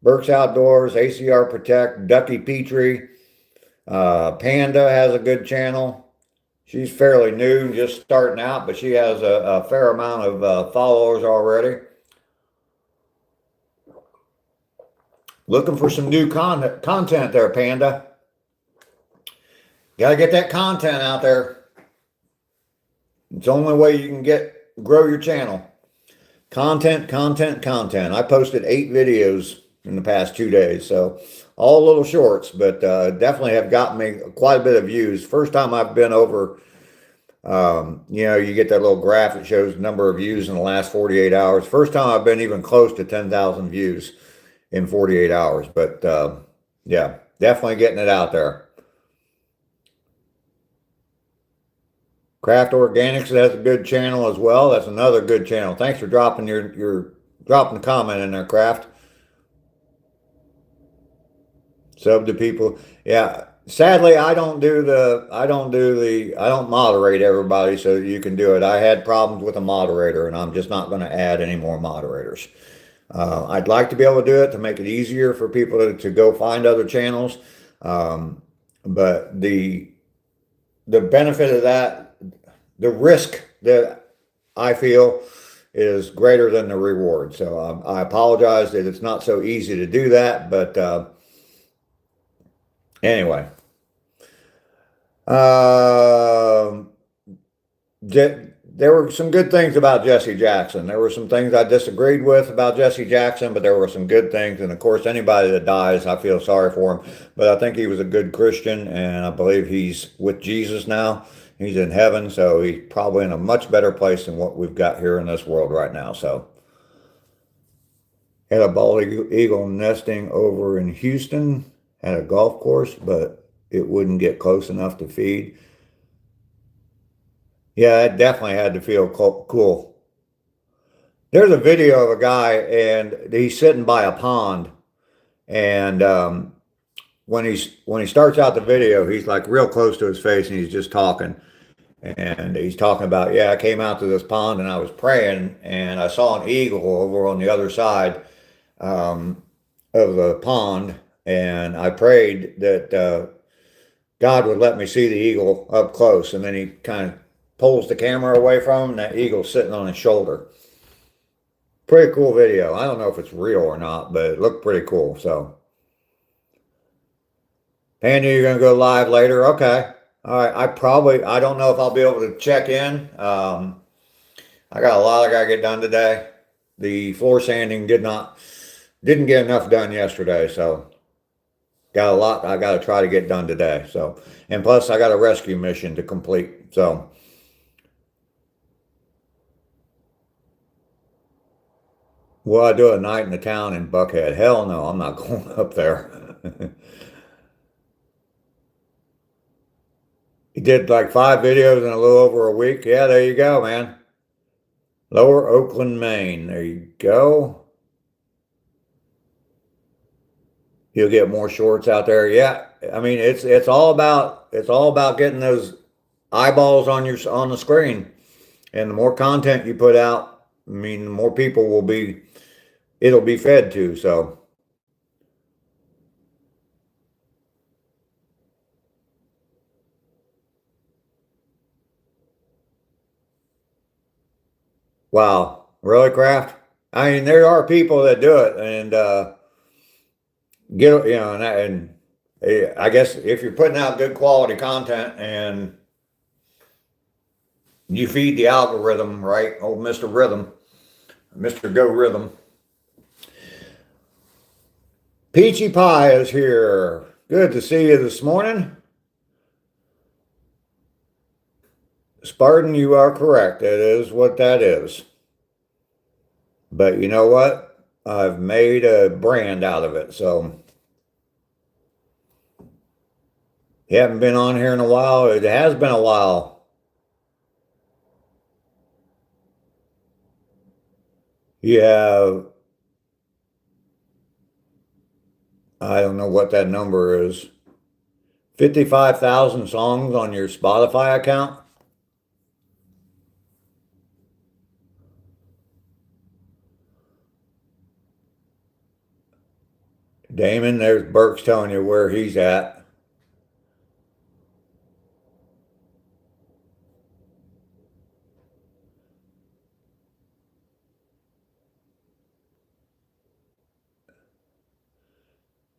Burks Outdoors, ACR Protect, Ducky Petrie. Panda has a good channel. She's fairly new, just starting out, but she has a fair amount of followers already. Looking for some new content there, Panda. Gotta get that content out there. It's the only way you can grow your channel. Content, content, content. I posted 8 videos in the past 2 days, so all little shorts, but definitely have gotten me quite a bit of views. First time I've been over, you know, you get that little graph that shows the number of views in the last 48 hours. First time I've been even close to 10,000 views in 48 hours, but yeah, definitely getting it out there. Craft Organics has a good channel as well. That's another good channel. Thanks for dropping your dropping a comment in there, Craft. Sub to people. Yeah. Sadly, I don't moderate everybody so you can do it. I had problems with a moderator, and I'm just not going to add any more moderators. I'd like to be able to do it to make it easier for people to go find other channels. But the benefit of that, the risk that I feel is greater than the reward. So I apologize that it's not so easy to do that, but anyway. There were some good things about Jesse Jackson. There were some things I disagreed with about Jesse Jackson, but there were some good things. And of course, anybody that dies, I feel sorry for him. But I think he was a good Christian, and I believe he's with Jesus now. He's in heaven, so he's probably in a much better place than what we've got here in this world right now. So, had a bald eagle nesting over in Houston at a golf course, but it wouldn't get close enough to feed. Yeah, it definitely had to feel cool. There's a video of a guy, and he's sitting by a pond, and when he starts out the video, he's like real close to his face, and he's just talking, and he's talking about, yeah, I came out to this pond and I was praying, and I saw an eagle over on the other side of the pond, and I prayed that God would let me see the eagle up close, and then he kind of pulls the camera away from him, and that eagle's sitting on his shoulder. Pretty cool video. I don't know if it's real or not, but it looked pretty cool. So, Panda, you're going to go live later? Okay. All right. I don't know if I'll be able to check in. I got a lot I got to get done today. The floor sanding didn't get enough done yesterday, so got a lot I got to try to get done today. So, and plus I got a rescue mission to complete. So, will I do a night in the town in Buckhead? Hell no, I'm not going up there. He did like 5 videos in a little over a week. Yeah, there you go, man. Lower Oakland, Maine. There you go. You'll get more shorts out there. Yeah, I mean it's all about getting those eyeballs on the screen, and the more content you put out, I mean, the more people it'll be fed to. So. Wow, really, Kraft? I mean, there are people that do it, and I guess if you're putting out good quality content and you feed the algorithm, right? Old Mr. Rhythm, Mr. Go Rhythm. Peachy Pie is here. Good to see you this morning. Spartan, you are correct. It is what that is. But you know what? I've made a brand out of it. So you haven't been on here in a while. It has been a while. You have, I don't know what that number is, 55,000 songs on your Spotify account. Damon, there's Burke's telling you where he's at.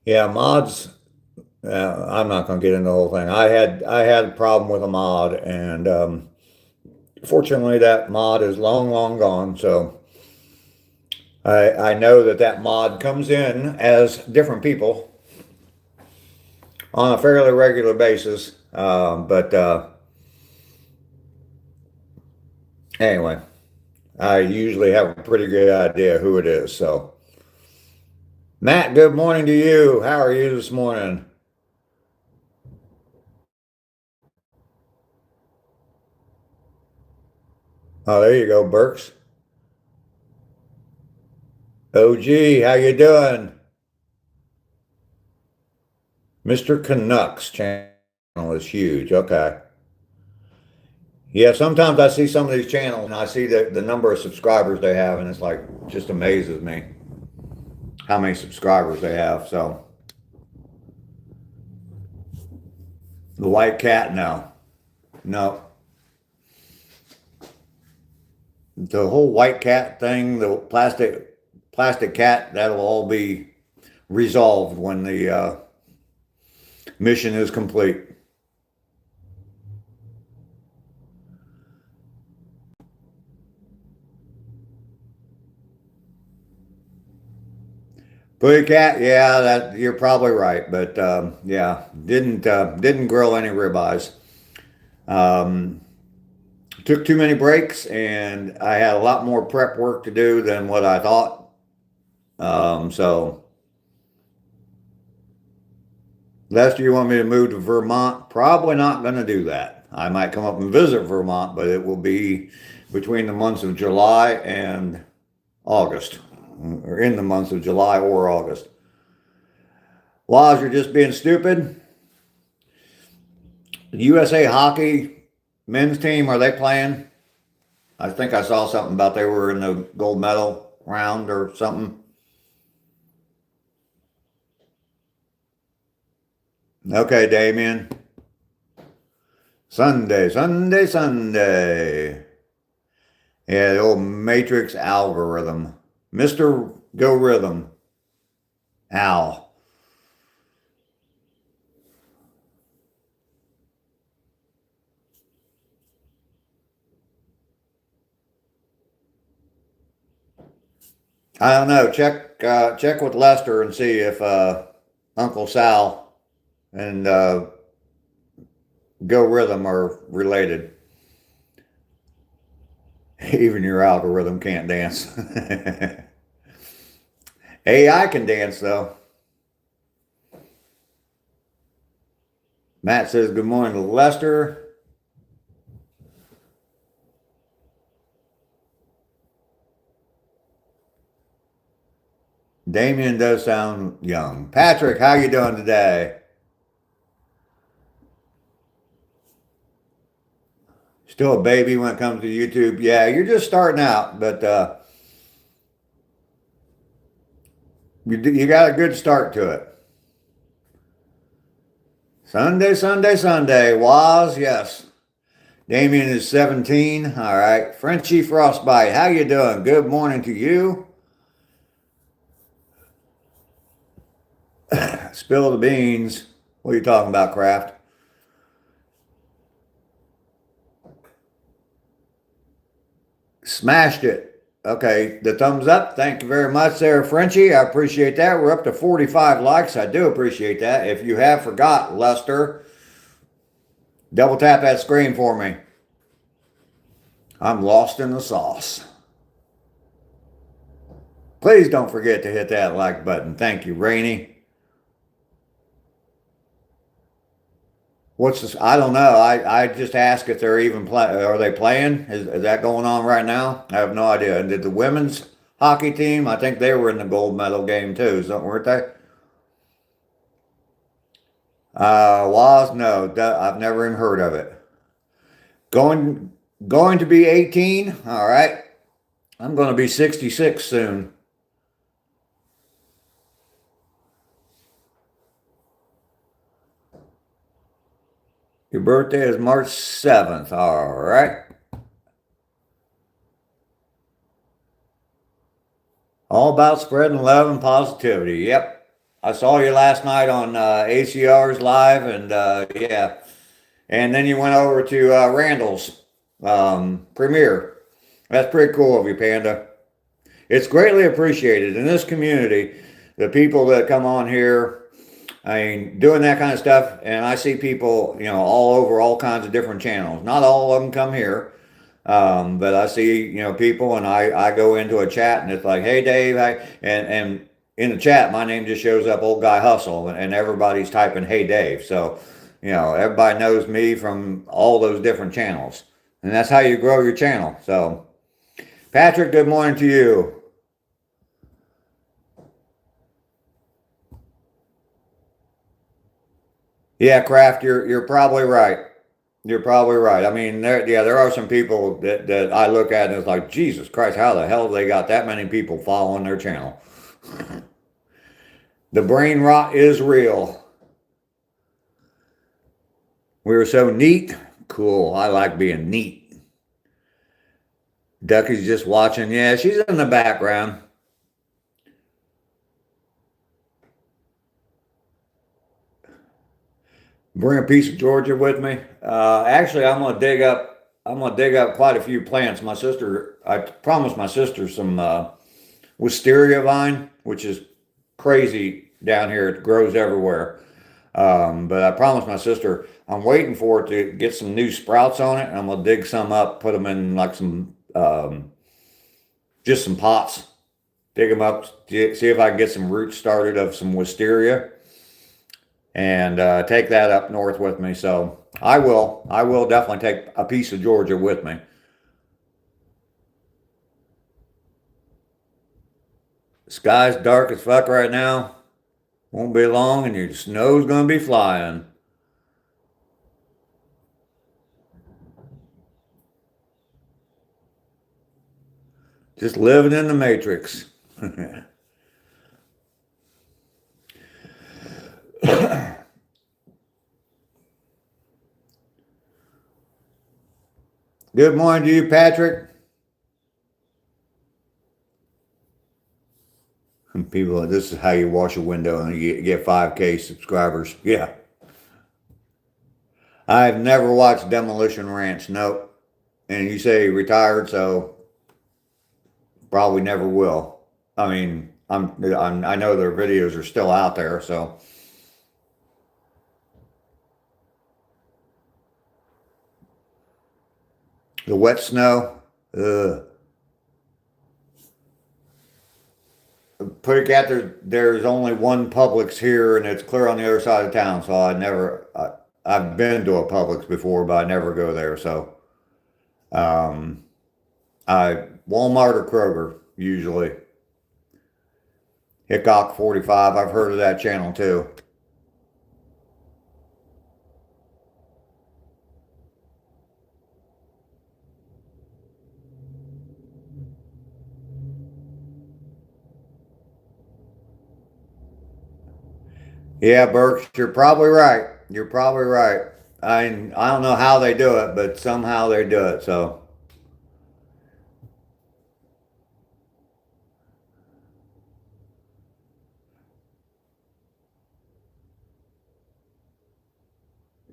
Yeah, mods. I'm not going to get into the whole thing. I had a problem with a mod, and fortunately, that mod is long, long gone. So I know that mod comes in as different people on a fairly regular basis. But anyway, I usually have a pretty good idea who it is. So, Matt, good morning to you. How are you this morning? Oh, there you go, Burks. OG, how you doing? Mr. Canucks channel is huge. Okay. Yeah, sometimes I see some of these channels and I see the number of subscribers they have, and it's like just amazes me how many subscribers they have. So the white cat, no. No. The whole white cat thing, the plastic cat, that'll all be resolved when the mission is complete. Pussy cat, yeah, that you're probably right, but yeah, didn't grill any ribeyes. Um, Took too many breaks, and I had a lot more prep work to do than what I thought. So, Lester, you want me to move to Vermont? Probably not going to do that. I might come up and visit Vermont, but it will be between the months of July and August, or in the months of July or August. Waz, you're just being stupid. The USA hockey men's team, are they playing? I think I saw something about they were in the gold medal round or something. Okay, Damien. Sunday, Sunday, Sunday. Yeah, the old matrix algorithm. Mr. Go Rhythm. Al. I don't know. Check with Lester and see if Uncle Sal and Go Rhythm are related. Even your algorithm can't dance. AI can dance though. Matt says good morning to Lester. Damien does sound young. Patrick, how you doing today? Still a baby when it comes to YouTube. Yeah, you're just starting out, but you got a good start to it. Sunday, Sunday, Sunday. Waz, yes. Damien is 17. All right. Frenchie Frostbite, how you doing? Good morning to you. Spill the beans. What are you talking about, Kraft? Smashed it. Okay, the thumbs up. Thank you very much there, Frenchie. I appreciate that. We're up to 45 likes. I do appreciate that. If you have forgot, Lester, double tap that screen for me. I'm lost in the sauce. Please don't forget to hit that like button. Thank you, Rainey. What's this? I don't know. I just ask if they're even are they playing? Is that going on right now? I have no idea. And did the women's hockey team? I think they were in the gold medal game too, weren't they? Was no. I've never even heard of it. Going going to be 18. All right. I'm going to be 66 soon. Your birthday is March 7th. All right. All about spreading love and positivity. Yep. I saw you last night on ACR's live, and yeah. And then you went over to Randall's premiere. That's pretty cool of you, Panda. It's greatly appreciated in this community. The people that come on here, I mean, doing that kind of stuff, and I see people, all over all kinds of different channels. Not all of them come here, but I see, people, and I go into a chat, and it's like, hey, Dave, and in the chat, my name just shows up, Old Guy Hustle, and everybody's typing, hey, Dave. So, everybody knows me from all those different channels, and that's how you grow your channel. So, Patrick, good morning to you. Yeah, Kraft, you're probably right. You're probably right. I mean, there are some people that I look at and it's like, Jesus Christ, how the hell they got that many people following their channel? The brain rot is real. We were so neat. Cool. I like being neat. Ducky's just watching. Yeah, she's in the background. Bring a piece of Georgia with me. Actually, I'm gonna dig up. I'm gonna dig up quite a few plants. I promised my sister some wisteria vine, which is crazy down here. It grows everywhere. But I promised my sister I'm waiting for it to get some new sprouts on it, and I'm gonna dig some up, put them in like some just some pots, dig them up, see if I can get some roots started of some wisteria and take that up north with me. So I will definitely take a piece of Georgia with me. Sky's dark as fuck right now. Won't be long and your snow's gonna be flying. Just living in the matrix. Good morning to you, Patrick. People, this is how you wash a window and you get 5K subscribers. Yeah. I've never watched Demolition Ranch. Nope. And you say retired, so probably never will. I mean, I know their videos are still out there, so. The wet snow. Ugh. Put it out there's only one Publix here, and it's clear on the other side of town. So I've been to a Publix before, but I never go there. So, um, I Walmart or Kroger usually. Hickok 45. I've heard of that channel too. Yeah, Burks, you're probably right. You're probably right. I don't know how they do it, but somehow they do it. So.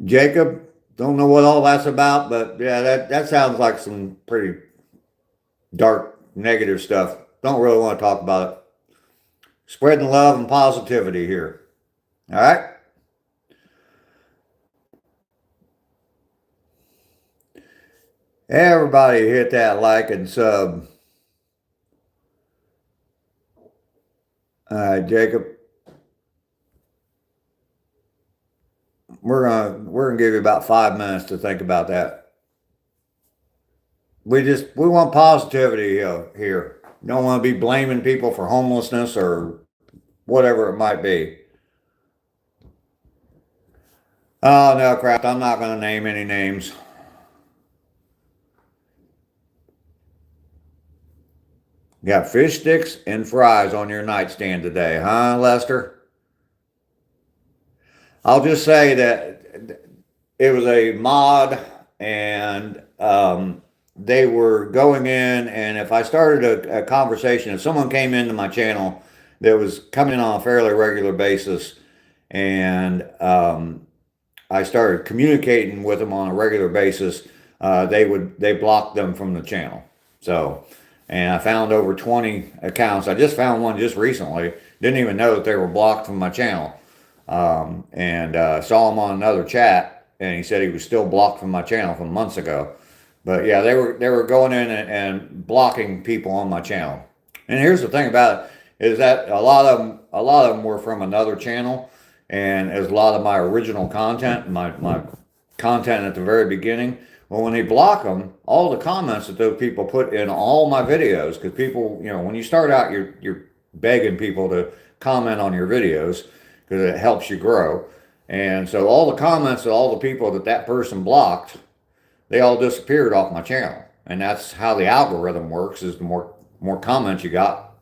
Jacob, don't know what all that's about, but yeah, that sounds like some pretty dark negative stuff. Don't really want to talk about it. Spreading love and positivity here. All right? Everybody hit that like and sub. All right, Jacob. We're gonna give you about 5 minutes to think about that. We want positivity here. Don't want to be blaming people for homelessness or whatever it might be. Oh no, crap! I'm not gonna name any names. You got fish sticks and fries on your nightstand today, huh, Lester? I'll just say that it was a mod, and they were going in, and if I started a conversation, if someone came into my channel that was coming in on a fairly regular basis, and I started communicating with them on a regular basis, they blocked them from the channel. So, and I found over 20 accounts. I just found one just recently. Didn't even know that they were blocked from my channel. And saw him on another chat, and he said he was still blocked from my channel from months ago. But yeah, they were going in and blocking people on my channel. And here's the thing about it is that a lot of them were from another channel, and as a lot of my original content, my content at the very beginning. Well, when they block them, all the comments that those people put in all my videos, because people, when you start out, you're begging people to comment on your videos because it helps you grow. And so all the comments of all the people that person blocked, they all disappeared off my channel. And that's how the algorithm works, is the more comments you got,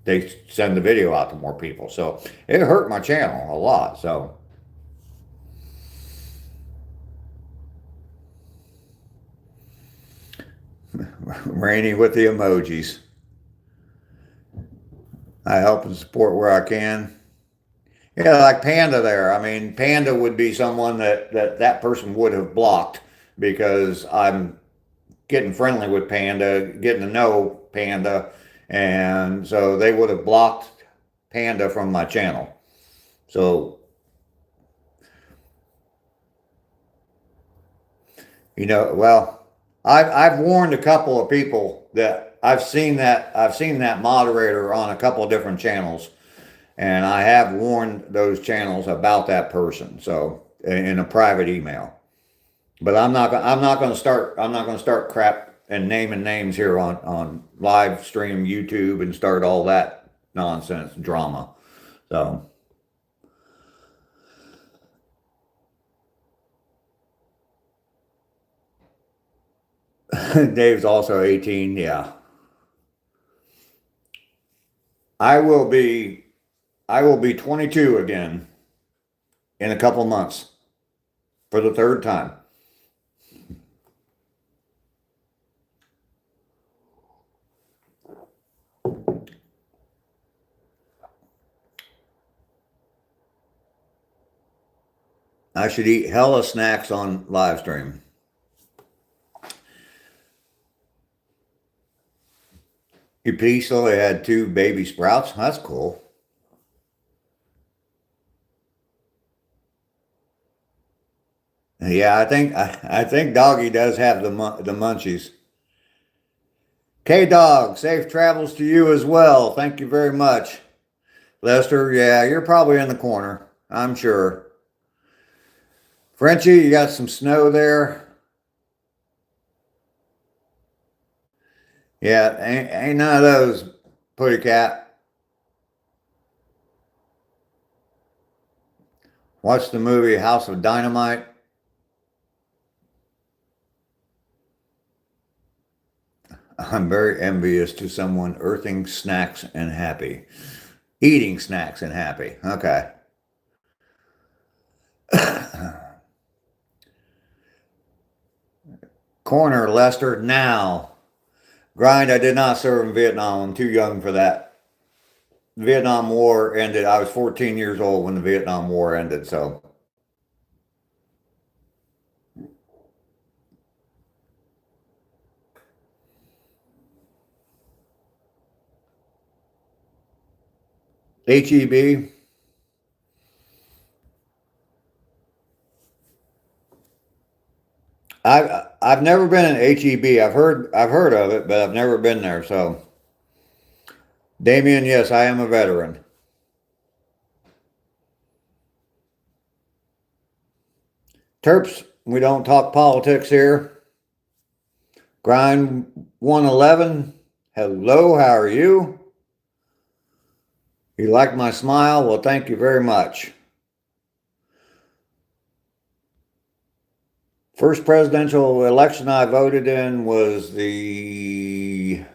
they send the video out to more people. So it hurt my channel a lot. So Rainy with the emojis. I help and support where I can. Yeah, like Panda there. I mean, Panda would be someone that person would have blocked because I'm getting friendly with Panda, getting to know Panda, and so they would have blocked Panda from my channel. So, well, I've warned a couple of people that I've seen that moderator on a couple of different channels. And I have warned those channels about that person, so in a private email. But I'm not going to start crap and naming names here on live stream YouTube and start all that nonsense drama. So Dave's also 18. Yeah, I will be 22 again in a couple months for the third time. I should eat hella snacks on live stream. You peacefully had 2 baby sprouts. That's cool. Yeah, I think Doggy does have the munchies. K-Dog, safe travels to you as well. Thank you very much. Lester, yeah, you're probably in the corner, I'm sure. Frenchie, you got some snow there? Yeah, ain't none of those, Putty Cat. Watch the movie House of Dynamite. I'm very envious to someone earthing snacks and happy. Eating snacks and happy. Okay. Corner, Lester, now. Grind, I did not serve in Vietnam. I'm too young for that. The Vietnam War ended. I was 14 years old when the Vietnam War ended, so. HEB. I've never been in HEB. I've heard of it, but I've never been there. So, Damien, yes, I am a veteran. Terps, we don't talk politics here. Grind 111. Hello, how are you? You like my smile? Well, thank you very much. First presidential election I voted in was in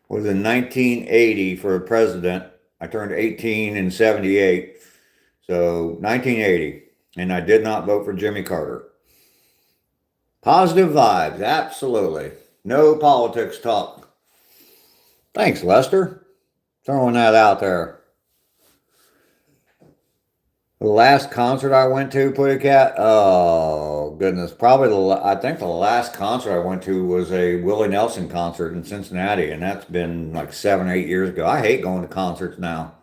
1980 for a president. I turned 18 in 78, so 1980, and I did not vote for Jimmy Carter. Positive vibes, absolutely. No politics talk. Thanks, Lester. Throwing that out there. The last concert I went to, Putty Cat, oh goodness, I think the last concert I went to was a Willie Nelson concert in Cincinnati, and that's been like 7 or 8 years ago. I hate going to concerts now.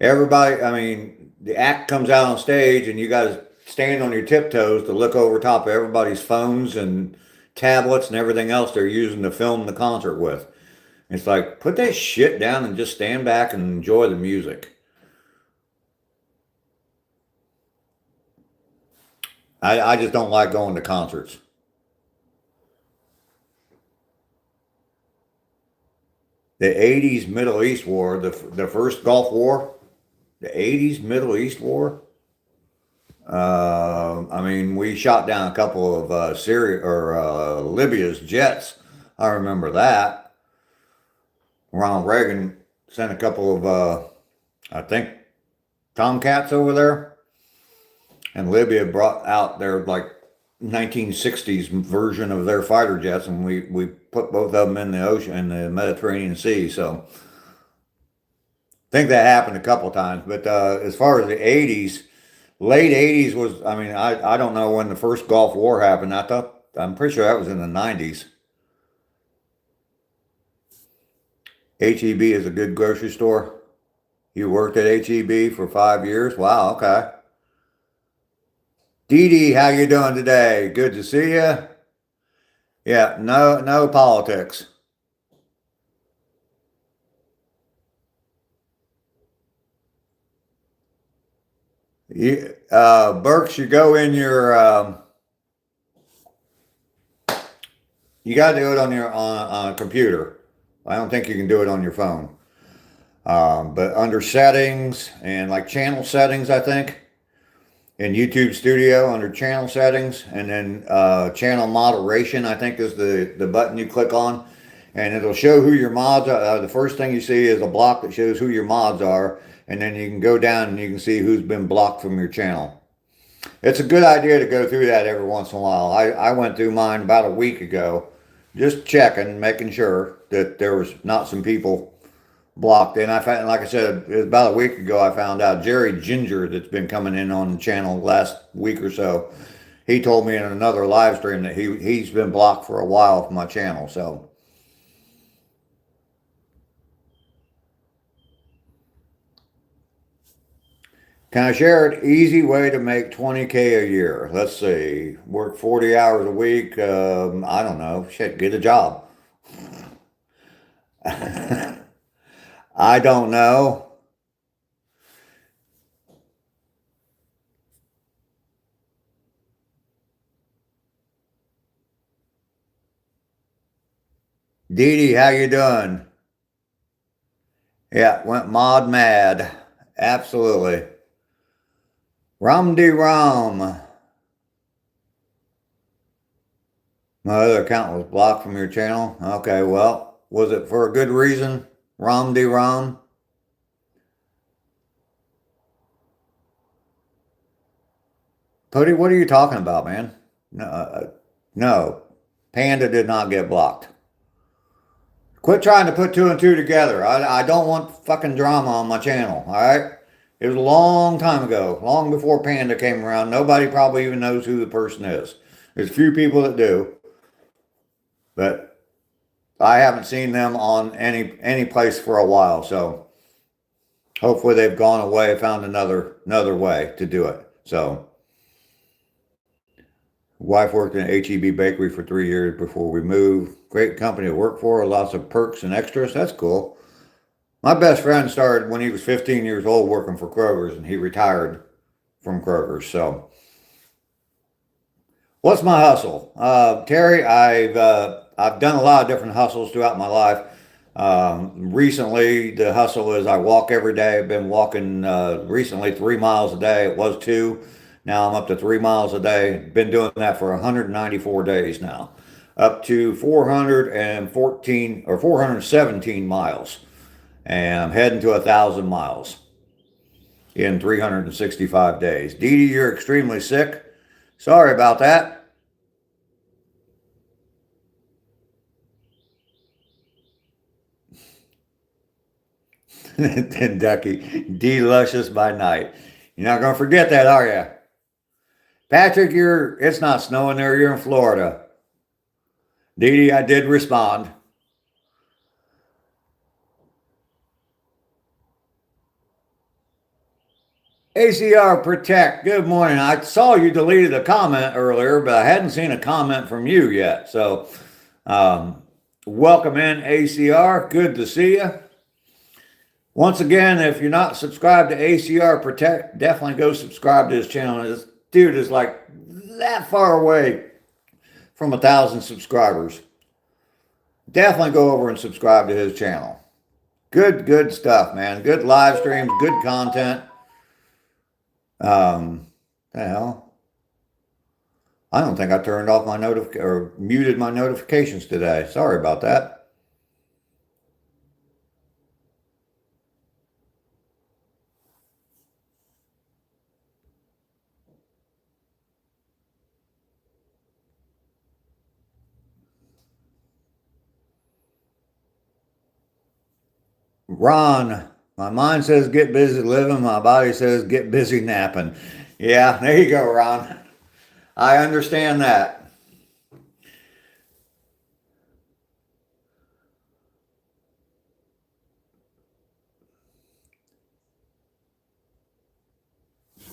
Everybody, I mean, the act comes out on stage, and you got to stand on your tiptoes to look over top of everybody's phones and tablets and everything else they're using to film the concert with. It's like, put that shit down and just stand back and enjoy the music. I just don't like going to concerts. The 80s Middle East War, the first Gulf War, the 80s Middle East War. I mean, we shot down a couple of Libya's jets. I remember that. Ronald Reagan sent a couple of, I think, Tomcats over there. And Libya brought out their like 1960s version of their fighter jets, and we put both of them in the ocean, in the Mediterranean Sea. So I think that happened a couple of times. But as far as the 80s, late 80s was, I mean, I don't know when the first Gulf War happened. I'm pretty sure that was in the 90s. HEB is a good grocery store. You worked at HEB for 5 years? Wow, okay. Dee Dee, how you doing today? Good to see you. Yeah, no politics. Burks, you go in your, you got to do it on a computer. I don't think you can do it on your phone. But under settings and like channel settings, I think. In YouTube Studio under channel settings, and then channel moderation, I think is the button you click on, and it'll show who your mods are. The first thing you see is a block that shows who your mods are, and then you can go down and you can see who's been blocked from your channel. It's a good idea to go through that every once in a while. I went through mine about a week ago, just checking, making sure that there was not some people blocked. And I found, like I said, it was about a week ago, I found out Jerry Ginger, that's been coming in on the channel last week or so, he told me in another live stream that he's been blocked for a while from my channel. So can I share an easy way to make 20K a year? Let's see, work 40 hours a week. I don't know, shit, get a job. I don't know. Dee Dee, how you doing? Yeah, went mod mad. Absolutely. Rum de rum. My other account was blocked from your channel. Okay, well, was it for a good reason? Rum de rum. Putty, what are you talking about, man? No, Panda did not get blocked. Quit trying to put two and two together. I don't want fucking drama on my channel, all right? It was a long time ago, long before Panda came around. Nobody probably even knows who the person is. There's a few people that do. But I haven't seen them on any place for a while. So hopefully they've gone away, found another way to do it. So wife worked in an HEB bakery for 3 years before we moved. Great company to work for, lots of perks and extras. That's cool. My best friend started when he was 15 years old working for Kroger's, and he retired from Kroger's. So what's my hustle? Terry, I've done a lot of different hustles throughout my life. Recently, the hustle is I walk every day. I've been walking recently 3 miles a day. It was 2. Now I'm up to 3 miles a day. Been doing that for 194 days now. Up to 414 or 417 miles. And I'm heading to 1,000 miles in 365 days. Dee Dee, you're extremely sick. Sorry about that. And Ducky, D-luscious by night. You're not going to forget that, are you? Patrick, it's not snowing there. You're in Florida. Dee Dee, I did respond. ACR Protect, good morning. I saw you deleted a comment earlier, but I hadn't seen a comment from you yet. So, welcome in, ACR. Good to see you. Once again, if you're not subscribed to ACR Protect, definitely go subscribe to his channel. This dude is like that far away from 1,000 subscribers. Definitely go over and subscribe to his channel. Good stuff, man. Good live streams, good content. The hell? I don't think I turned off my or muted my notifications today. Sorry about that. Ron, my mind says get busy living. My body says get busy napping. Yeah, there you go, Ron. I understand that.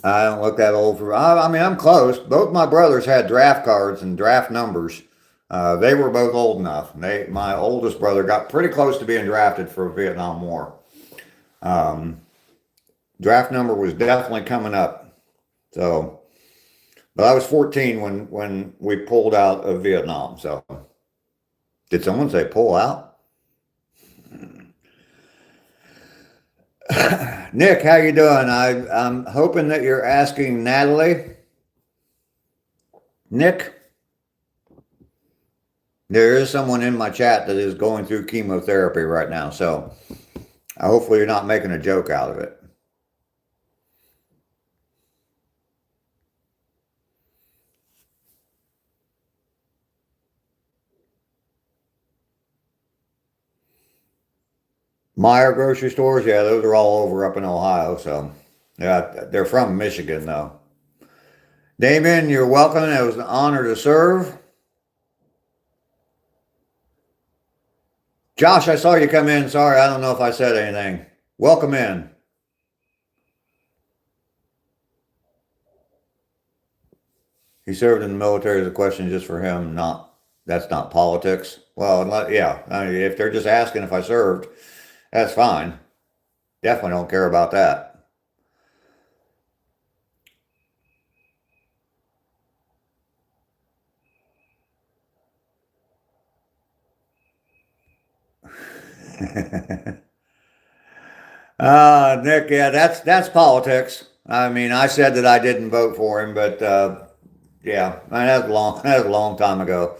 I don't look that old for. I mean, I'm close. Both my brothers had draft cards and draft numbers. They were both old enough. My oldest brother got pretty close to being drafted for the Vietnam War. Draft number was definitely coming up. So, but I was 14 when we pulled out of Vietnam. So, did someone say pull out? Nick, how you doing? I'm hoping that you're asking Natalie. Nick, there is someone in my chat that is going through chemotherapy right now, so hopefully you're not making a joke out of it. Meyer grocery stores, yeah, those are all over up in Ohio. So, yeah, they're from Michigan, though. Damien, you're welcome. It was an honor to serve. Josh, I saw you come in. Sorry, I don't know if I said anything. Welcome in. He served in the military. Is a question just for him. That's not politics. Well, yeah, I mean, if they're just asking if I served, that's fine. Definitely don't care about that. Nick, yeah, that's politics. I mean, I said that I didn't vote for him, but yeah, that was a long time ago.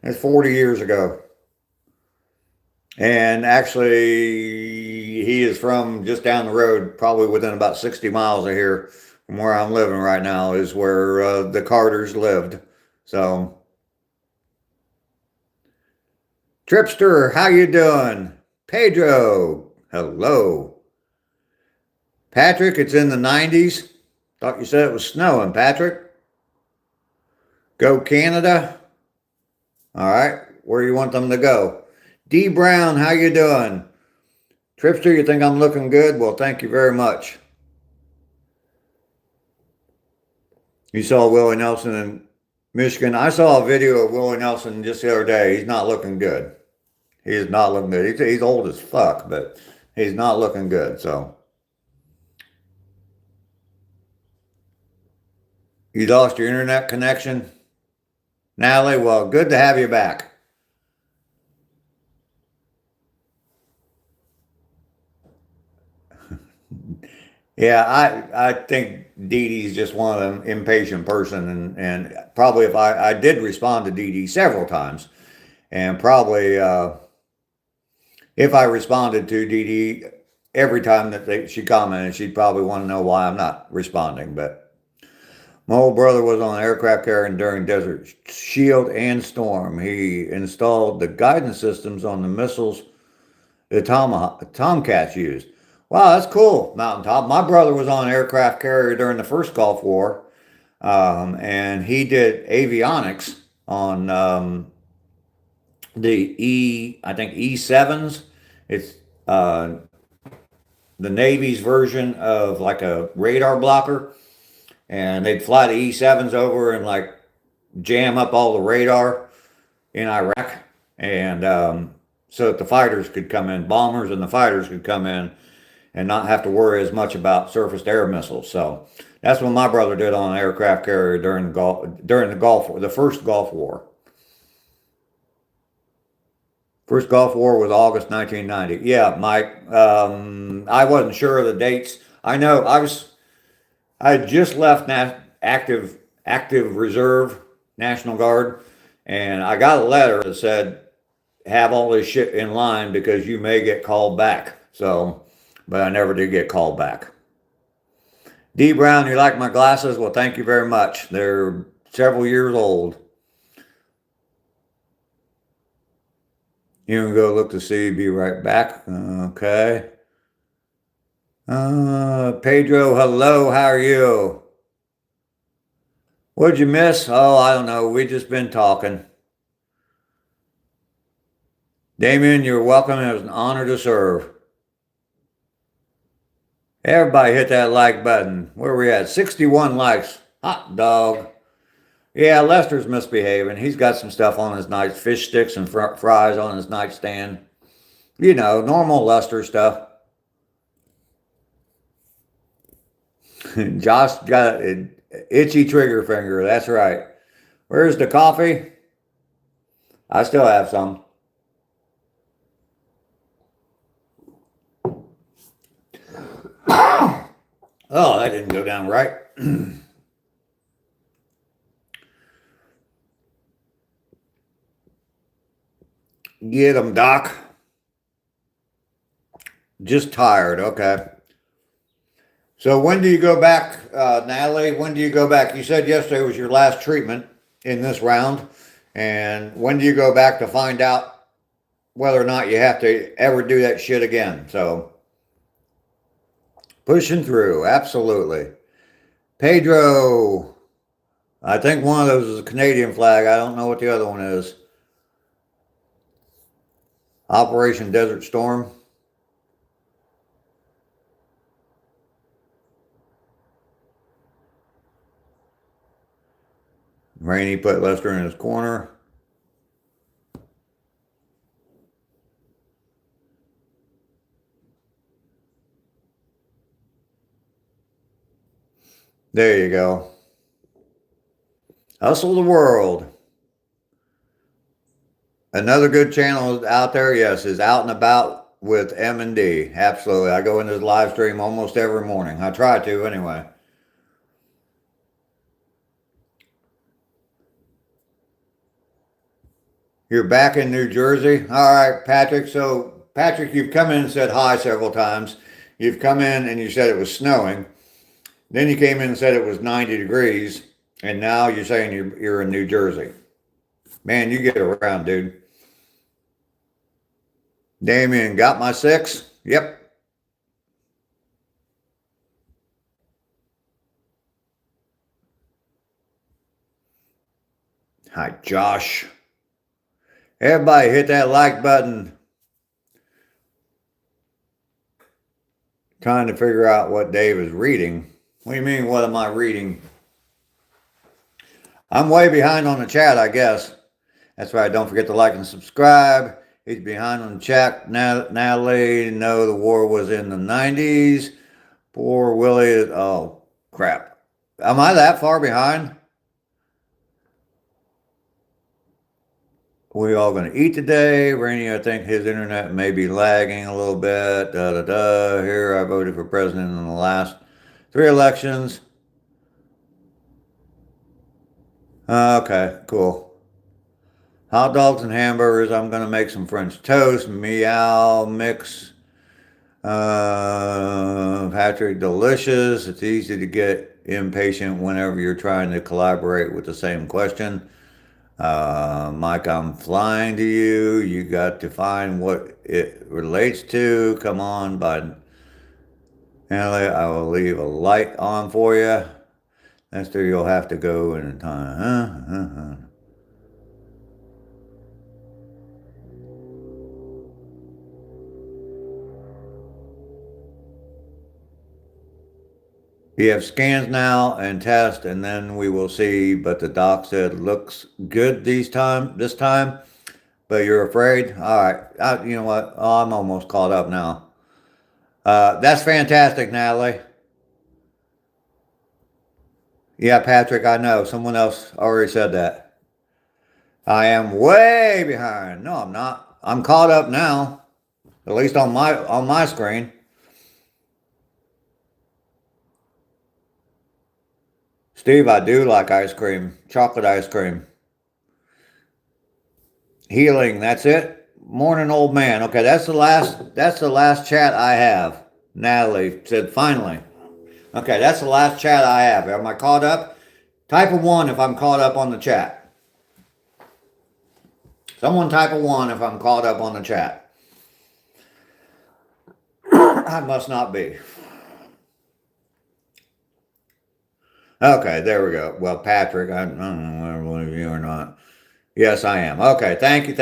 It's 40 years ago. And actually, he is from just down the road, probably within about 60 miles of here from where I'm living right now, is where the Carters lived. So, Tripster, how you doing? Pedro, hello. Patrick, it's in the 90s. Thought you said it was snowing, Patrick. Go Canada. All right, where you want them to go? D Brown, how you doing? Tripster, you think I'm looking good? Well, thank you very much. You saw Willie Nelson in Michigan. I saw a video of Willie Nelson just the other day. He's not looking good. He is not looking good. He's old as fuck, but he's not looking good. So you lost your internet connection, Natalie? Well, good to have you back. Yeah, I think Dee Dee's just one of them impatient person, and probably if I did respond to Dee Dee several times, and probably if I responded to Dee Dee every time that she commented, she'd probably want to know why I'm not responding. But my old brother was on an aircraft carrier during Desert Shield and Storm. He installed the guidance systems on the missiles the Tomcats used. Wow, that's cool, Mountaintop. My brother was on an aircraft carrier during the first Gulf War, and he did avionics on I think E7s. It's the Navy's version of like a radar blocker, and they'd fly the E7s over and like jam up all the radar in Iraq, and so that the fighters could come in, bombers and the fighters could come in and not have to worry as much about surface air missiles. So that's what my brother did on an aircraft carrier during the first Gulf War. First Gulf War was August 1990. Yeah, Mike. I wasn't sure of the dates. I know I had just left active reserve National Guard, and I got a letter that said, have all this shit in line because you may get called back. So, but I never did get called back. D Brown, you like my glasses? Well, thank you very much. They're several years old. You can go look to see, be right back. Okay. Pedro, hello, how are you? What'd you miss? Oh, I don't know. We just been talking. Damien, you're welcome. It was an honor to serve. Everybody hit that like button. Where are we at? 61 likes. Hot dog. Yeah, Lester's misbehaving. He's got some stuff on his night, fish sticks and fries on his nightstand. You know, normal Lester stuff. Josh got an itchy trigger finger. That's right. Where's the coffee? I still have some. Oh, that didn't go down right. Get him, Doc. Just tired. Okay. So when do you go back, Natalie? When do you go back? You said yesterday was your last treatment in this round. And when do you go back to find out whether or not you have to ever do that shit again? So pushing through. Absolutely. Pedro. I think one of those is a Canadian flag. I don't know what the other one is. Operation Desert Storm. Rainey put Lester in his corner. There you go. Hustle the World. Another good channel out there, yes, is Out and About with M&D. Absolutely. I go into his live stream almost every morning. I try to anyway. You're back in New Jersey? All right, Patrick. So, Patrick, you've come in and said hi several times. You've come in and you said it was snowing. Then you came in and said it was 90 degrees. And now you're saying you're in New Jersey. Man, you get around, dude. Damien, got my 6? Yep. Hi, Josh. Everybody hit that like button. trying to figure out what Dave is reading. What do you mean, what am I reading? I'm way behind on the chat, I guess. That's right. Don't forget to like and subscribe. He's behind on the chat. Natalie, no, the war was in the 90s. Poor Willie. Oh, crap. Am I that far behind? We all going to eat today. Rainey, I think his internet may be lagging a little bit. Here, I voted for president in the last 3 elections. Okay, cool. Hot dogs and hamburgers. I'm going to make some French toast. Meow mix. Patrick, delicious. It's easy to get impatient whenever you're trying to collaborate with the same question. Mike, I'm flying to you. You got to find what it relates to. Come on, bud. Ellie, I will leave a light on for you. Esther, you'll have to go in a time. We have scans now and test, and then we will see. But the doc said looks good this time. But you're afraid. All right. You know what? Oh, I'm almost caught up now. That's fantastic, Natalie. Yeah, Patrick. I know someone else already said that. I am way behind. No, I'm not. I'm caught up now. At least on my screen. Steve, I do like ice cream, chocolate ice cream. Healing, that's it. Morning, old man. Okay, that's the last chat I have. Natalie said, finally. Okay, that's the last chat I have. Am I caught up? Type a 1 if I'm caught up on the chat. Someone type a 1 if I'm caught up on the chat. I must not be. Okay, there we go. Well, Patrick, I don't know whether I believe you or not. Yes, I am. Okay, thank you.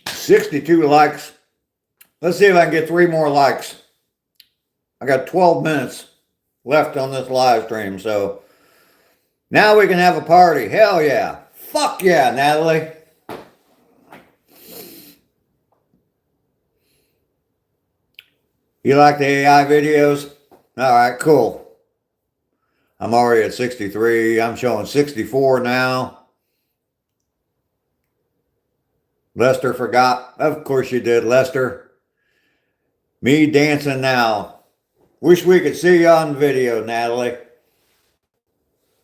62 likes. Let's see if I can get 3 more likes. I got 12 minutes left on this live stream, so now we can have a party. Hell yeah. Fuck yeah, Natalie. You like the AI videos? All right, cool. I'm already at 63. I'm showing 64 now. Lester forgot. Of course you did, Lester. Me dancing now. Wish we could see you on video, Natalie.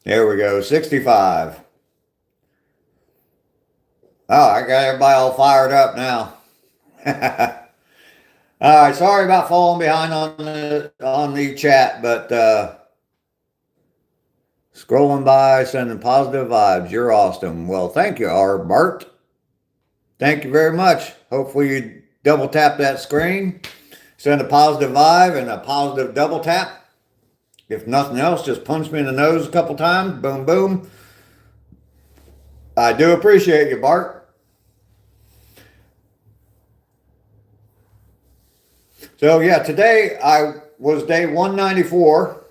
There we go, 65. Oh, I got everybody all fired up now. All right, sorry about falling behind on the chat, but scrolling by, sending positive vibes. You're awesome. Well, thank you, Bart. Thank you very much. Hopefully you double tap that screen, send a positive vibe and a positive double tap. If nothing else, just punch me in the nose a couple times. Boom, boom. I do appreciate you, Bart. So yeah, today was day 194,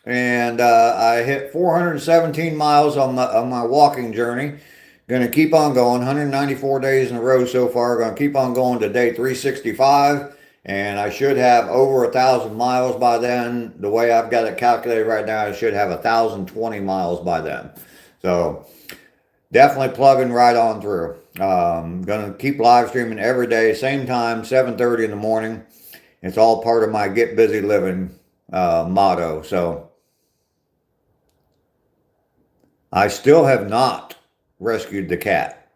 and I hit 417 miles on my walking journey. Going to keep on going, 194 days in a row so far. Going to keep on going to day 365, and I should have over 1,000 miles by then. The way I've got it calculated right now, I should have 1,020 miles by then. So definitely plugging right on through. Going to keep live streaming every day, same time, 7:30 in the morning. It's all part of my get busy living motto. So I still have not rescued the cat.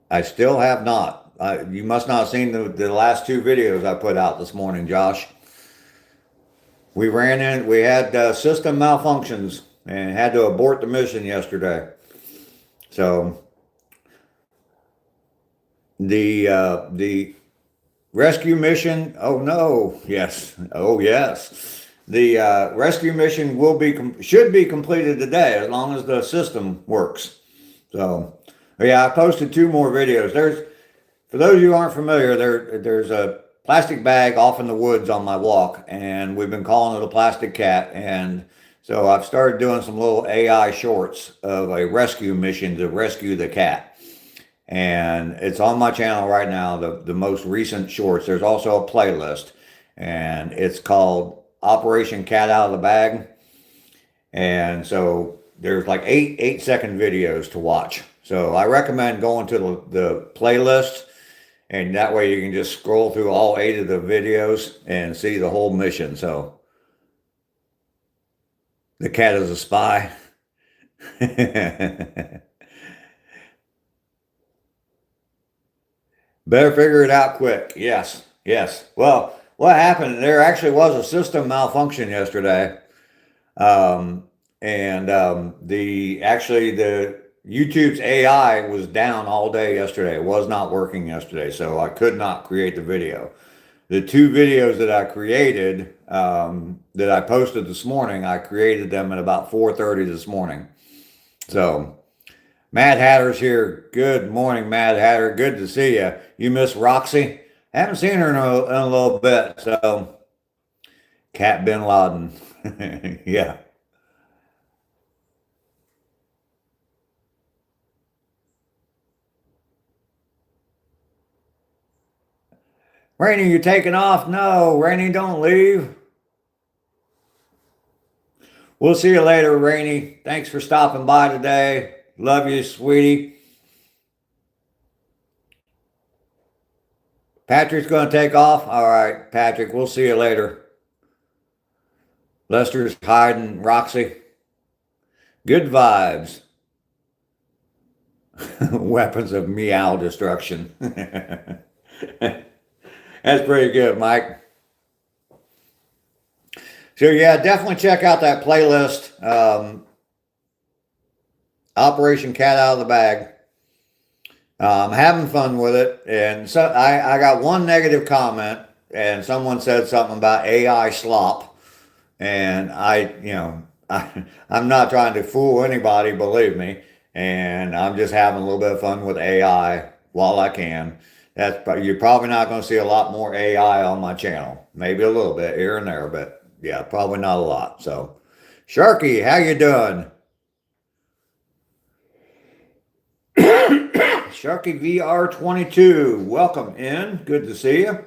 I still have not. You must not have seen the last 2 videos I put out this morning, Josh. We had system malfunctions and had to abort the mission yesterday. So the rescue mission, oh no, yes, oh yes. The rescue mission should be completed today as long as the system works. So Yeah, I posted 2 more videos. For those of you who aren't familiar, there's a plastic bag off in the woods on my walk, and we've been calling it a plastic cat. And so I've started doing some little AI shorts of a rescue mission to rescue the cat. And it's on my channel right now, the most recent shorts. There's also a playlist, and it's called Operation Cat Out of the Bag. And so there's like 8-second videos to watch. So I recommend going to the playlist, and that way you can just scroll through all 8 of the videos and see the whole mission. So the cat is a spy. Better figure it out quick. Yes, yes. Well, what happened? There actually was a system malfunction yesterday. The YouTube's AI was down all day yesterday. It was not working yesterday, so I could not create the video. The 2 videos that I created, that I posted this morning, I created them at about 4:30 this morning. So Mad Hatter's here. Good morning, Mad Hatter. Good to see you. You miss Roxy? Haven't seen her in a little bit. So Cat Bin Laden. Yeah. Rainy, you taking off? No, Rainy, don't leave. We'll see you later, Rainy. Thanks for stopping by today. Love you, sweetie. Patrick's going to take off? All right, Patrick, we'll see you later. Lester's hiding Roxy. Good vibes. Weapons of meow destruction. That's pretty good, Mike. So yeah, definitely check out that playlist. Operation Cat Out of the Bag. I'm having fun with it. And so I got one negative comment, and someone said something about AI slop. And I'm not trying to fool anybody, believe me. And I'm just having a little bit of fun with AI while I can. You're probably not going to see a lot more AI on my channel. Maybe a little bit here and there, but yeah, probably not a lot. So, Sharky, how you doing? Sharky VR22, welcome in. Good to see you.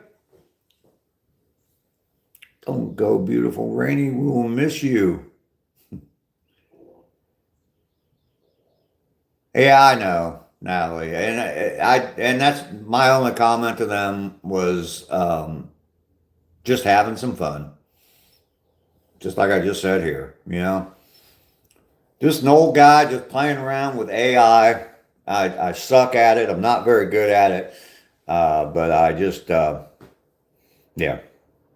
Don't go, beautiful Rainy. We will miss you. Yeah, I know, Natalie, and that's my only comment to them was just having some fun, just like I just said here. Just an old guy just playing around with AI. I suck at it. I'm not very good at it, but I just yeah,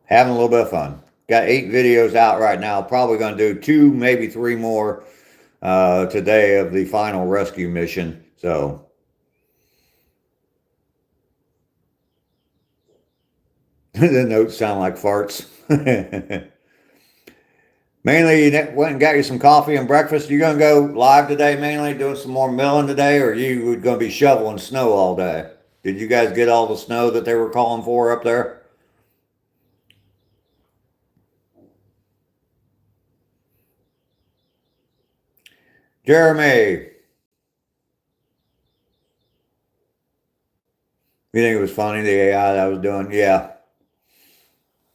having a little bit of fun. Got 8 videos out right now. Probably going to do 2, maybe 3 more today of the final rescue mission. So the notes sound like farts. Mainly, you went and got you some coffee and breakfast. You gonna go live today, mainly doing some more milling today, or you gonna be shoveling snow all day? Did you guys get all the snow that they were calling for up there? Jeremy, you think it was funny, the AI that I was doing? Yeah.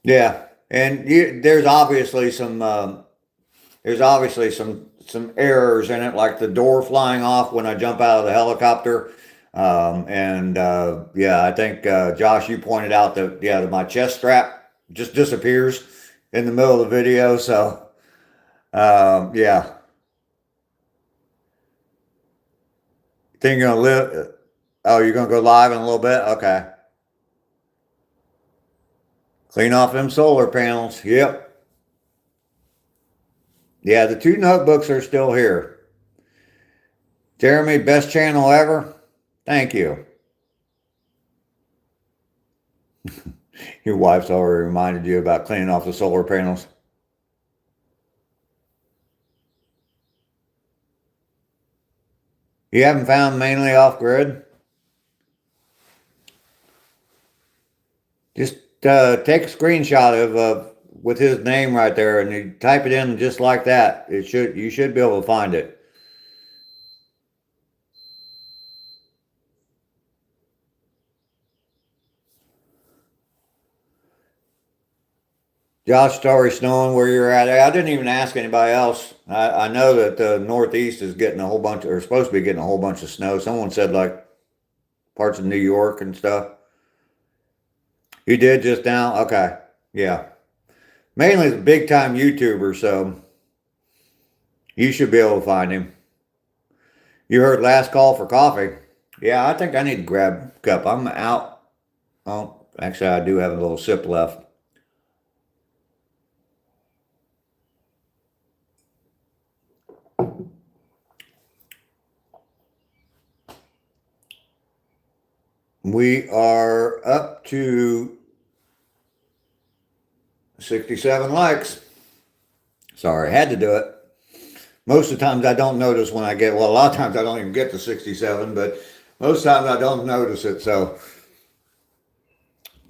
Yeah. And there's obviously some errors in it, like the door flying off when I jump out of the helicopter. Yeah, I think Josh, you pointed out that my chest strap just disappears in the middle of the video. So yeah. Think you're gonna live? Oh, you're gonna go live in a little bit? Okay. Clean off them solar panels. Yep. Yeah, the 2 notebooks are still here. Jeremy, best channel ever. Thank you. Your wife's already reminded you about cleaning off the solar panels. You haven't found mainly off grid? Just take a screenshot of with his name right there, and you type it in just like that. You should be able to find it. Josh, it's already snowing where you're at. I didn't even ask anybody else. I know that the Northeast is getting a whole bunch, or supposed to be getting a whole bunch of snow. Someone said like parts of New York and stuff. You did just now? Okay. Yeah. Mainly the big time YouTuber, so you should be able to find him. You heard last call for coffee. Yeah, I think I need to grab a cup. I'm out. Oh, actually, I do have a little sip left. We are up to 67 likes. Sorry, I had to do it. Most of the times I don't notice when I get, well, a lot of times I don't even get to 67, but most times I don't notice it. So,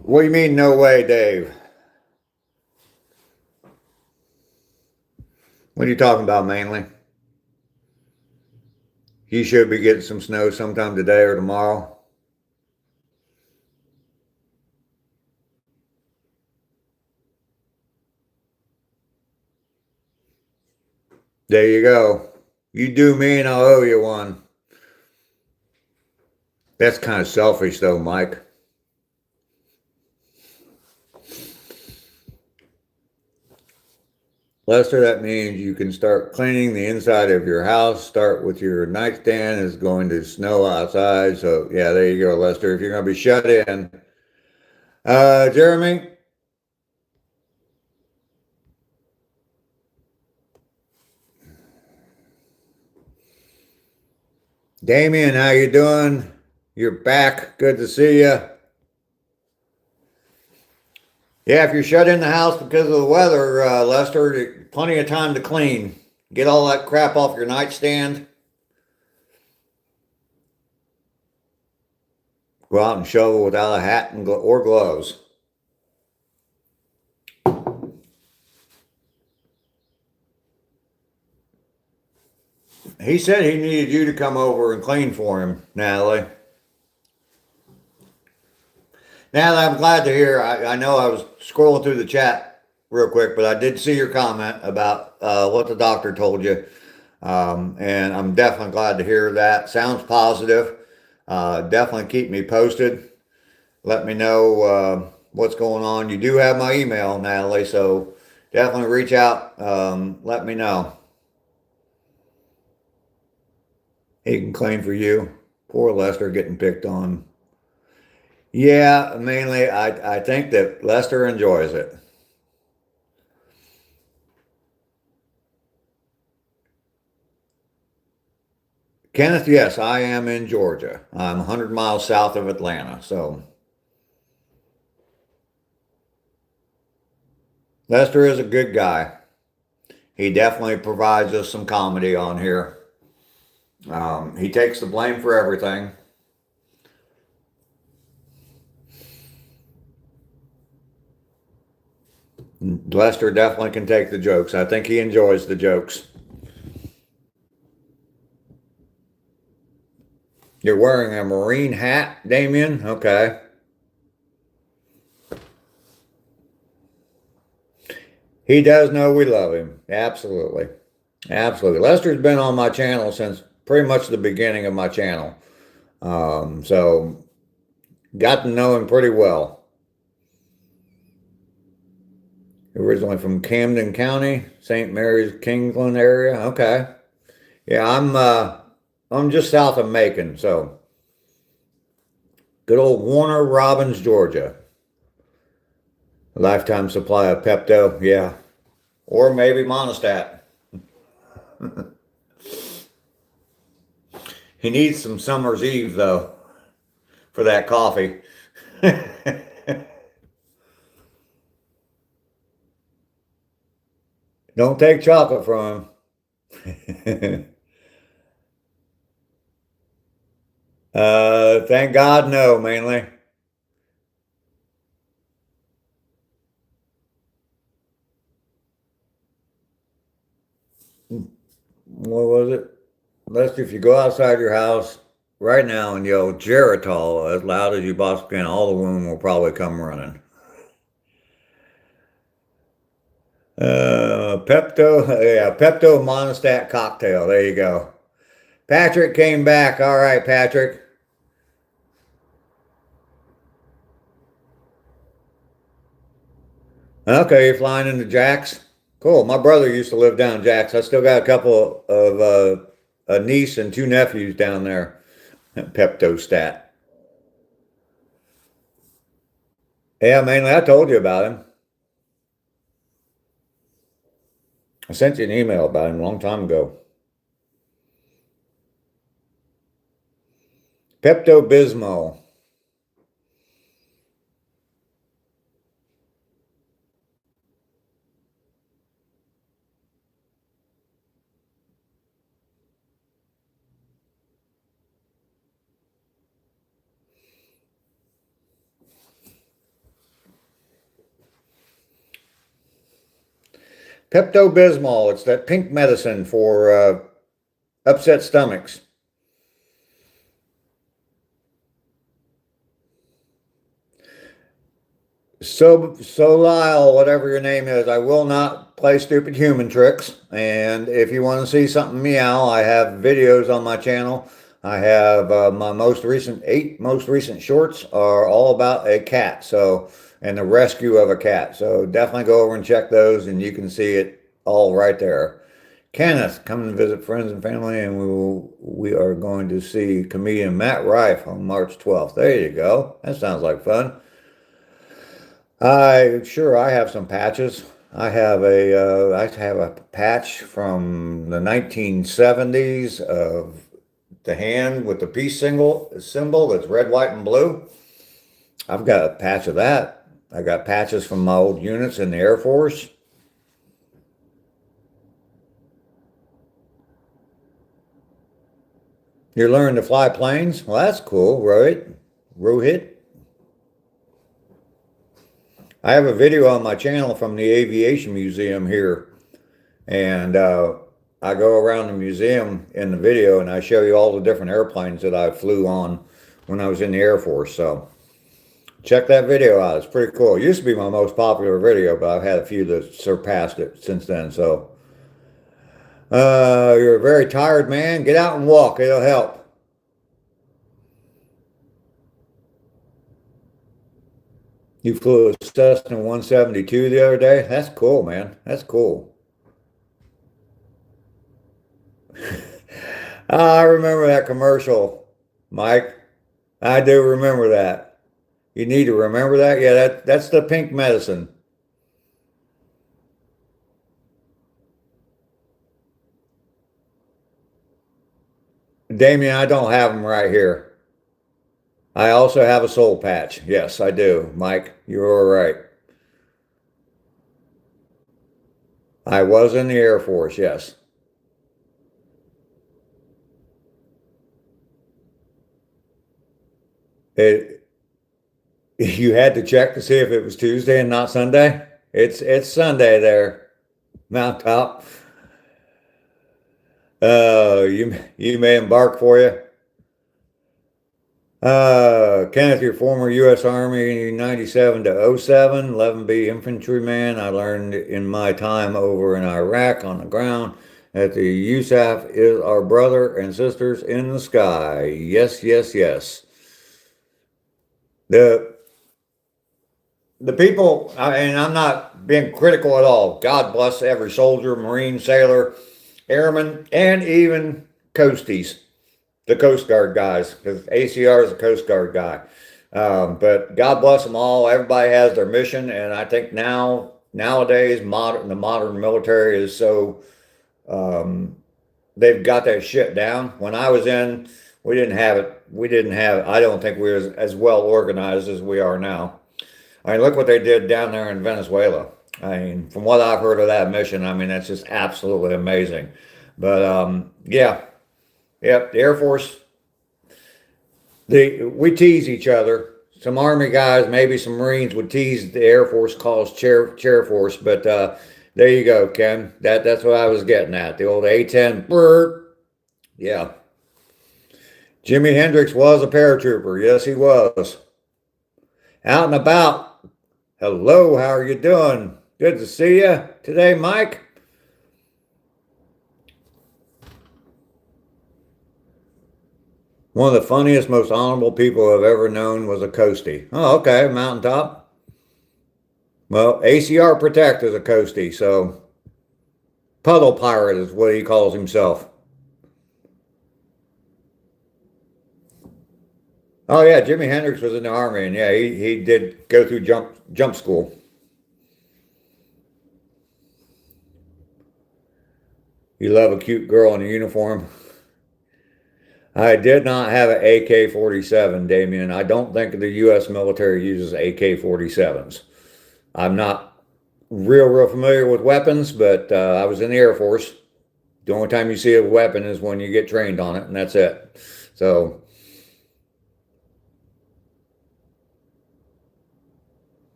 what do you mean, no way, Dave? What are you talking about mainly? You should be getting some snow sometime today or tomorrow. There you go. You do me and I'll owe you one. That's kind of selfish though, Mike. Lester, that means you can start cleaning the inside of your house. Start with your nightstand. It's going to snow outside. So yeah, there you go, Lester. If you're going to be shut in. Jeremy? Damien, how you doing? You're back. Good to see you. Yeah, if you're shut in the house because of the weather, Lester, plenty of time to clean. Get all that crap off your nightstand. Go out and shovel without a hat and or gloves. He said he needed you to come over and clean for him, Natalie. Natalie, I'm glad to hear. I know I was scrolling through the chat real quick, but I did see your comment about what the doctor told you. And I'm definitely glad to hear that. Sounds positive. Definitely keep me posted. Let me know what's going on. You do have my email, Natalie, so definitely reach out. Let me know. He can claim for you. Poor Lester getting picked on. Yeah, mainly I think that Lester enjoys it. Kenneth, yes, I am in Georgia. I'm 100 miles south of Atlanta, so Lester is a good guy. He definitely provides us some comedy on here. He takes the blame for everything. Lester definitely can take the jokes. I think he enjoys the jokes. You're wearing a Marine hat, Damien? Okay. He does know we love him. Absolutely. Absolutely. Lester's been on my channel since pretty much the beginning of my channel. So got to know him pretty well. Originally from Camden County, St. Mary's, Kingsland area. Okay. Yeah, I'm just south of Macon, so good old Warner Robins, Georgia. Lifetime supply of Pepto, yeah. Or maybe Monistat. He needs some summer's eve though for that coffee. Don't take chocolate from him. Thank God, no, mainly. What was it? Lester, if you go outside your house right now and yell Geritol as loud as you possibly can, all the women will probably come running. Pepto Monostat cocktail. There you go. Patrick came back. All right, Patrick. Okay, you're flying into Jack's. Cool. My brother used to live down Jack's. I still got a couple of a niece and two nephews down there. Pepto Stat. Yeah, mainly I told you about him. I sent you an email about him a long time ago. Pepto Bismol. Pepto Bismol. It's that pink medicine for upset stomachs. So Lyle, whatever your name is, I will not play stupid human tricks. And if you want to see something meow, I have videos on my channel. I have my eight most recent shorts are all about a cat. So, and the rescue of a cat. So definitely go over and check those and you can see it all right there. Kenneth, come and visit friends and family, and we are going to see comedian Matt Rife on March 12th. There you go. That sounds like fun. I have some patches. I have a patch from the 1970s of the hand with the peace symbol that's red, white, and blue. I've got a patch of that. I got patches from my old units in the Air Force. You're learning to fly planes? Well, that's cool, right? Rohit. I have a video on my channel from the Aviation Museum here, and I go around the museum in the video and I show you all the different airplanes that I flew on when I was in the Air Force. So check that video out. It's pretty cool. It used to be my most popular video, but I've had a few that surpassed it since then. So you're a very tired man. Get out and walk. It'll help. You flew a Cessna 172 the other day? That's cool, man. That's cool. I remember that commercial, Mike. I do remember that. You need to remember that? Yeah, that's the pink medicine. Damien, I don't have them right here. I also have a soul patch. Yes, I do. Mike, you're all right. I was in the Air Force, yes. It, you had to check to see if it was Tuesday and not Sunday? It's Sunday there, Mount Top. You may embark for you. Kenneth, your former U.S. Army 97 to 07, 11B infantryman. I learned in my time over in Iraq on the ground that the USAF is our brother and sisters in the sky. Yes, yes, yes. The the people, and I'm not being critical at all. God bless every soldier, Marine, sailor, airman, and even coasties, the Coast Guard guys, because ACR is a Coast Guard guy. But God bless them all. Everybody has their mission, and I think nowadays, the modern military is so they've got that shit down. When I was in, we didn't have it. I don't think we were as well organized as we are now. I mean, look what they did down there in Venezuela. I mean, from what I've heard of that mission, I mean, that's just absolutely amazing. But yeah, the Air Force, We tease each other. Some Army guys, maybe some Marines would tease the Air Force calls chair force, but there you go, Ken. That's what I was getting at. The old A-10. Brr. Yeah. Jimi Hendrix was a paratrooper. Yes, he was. Out and about. Hello, how are you doing? Good to see you today, Mike. One of the funniest, most honorable people I've ever known was a coastie. Oh, okay, mountaintop. Well, ACR Protect is a coastie, so puddle pirate is what he calls himself. Oh yeah, Jimi Hendrix was in the army, and yeah, he did go through jump school. You love a cute girl in a uniform. I did not have an AK-47, Damien. I don't think the U.S. military uses AK-47s. I'm not real familiar with weapons, but I was in the Air Force. The only time you see a weapon is when you get trained on it, and that's it. So,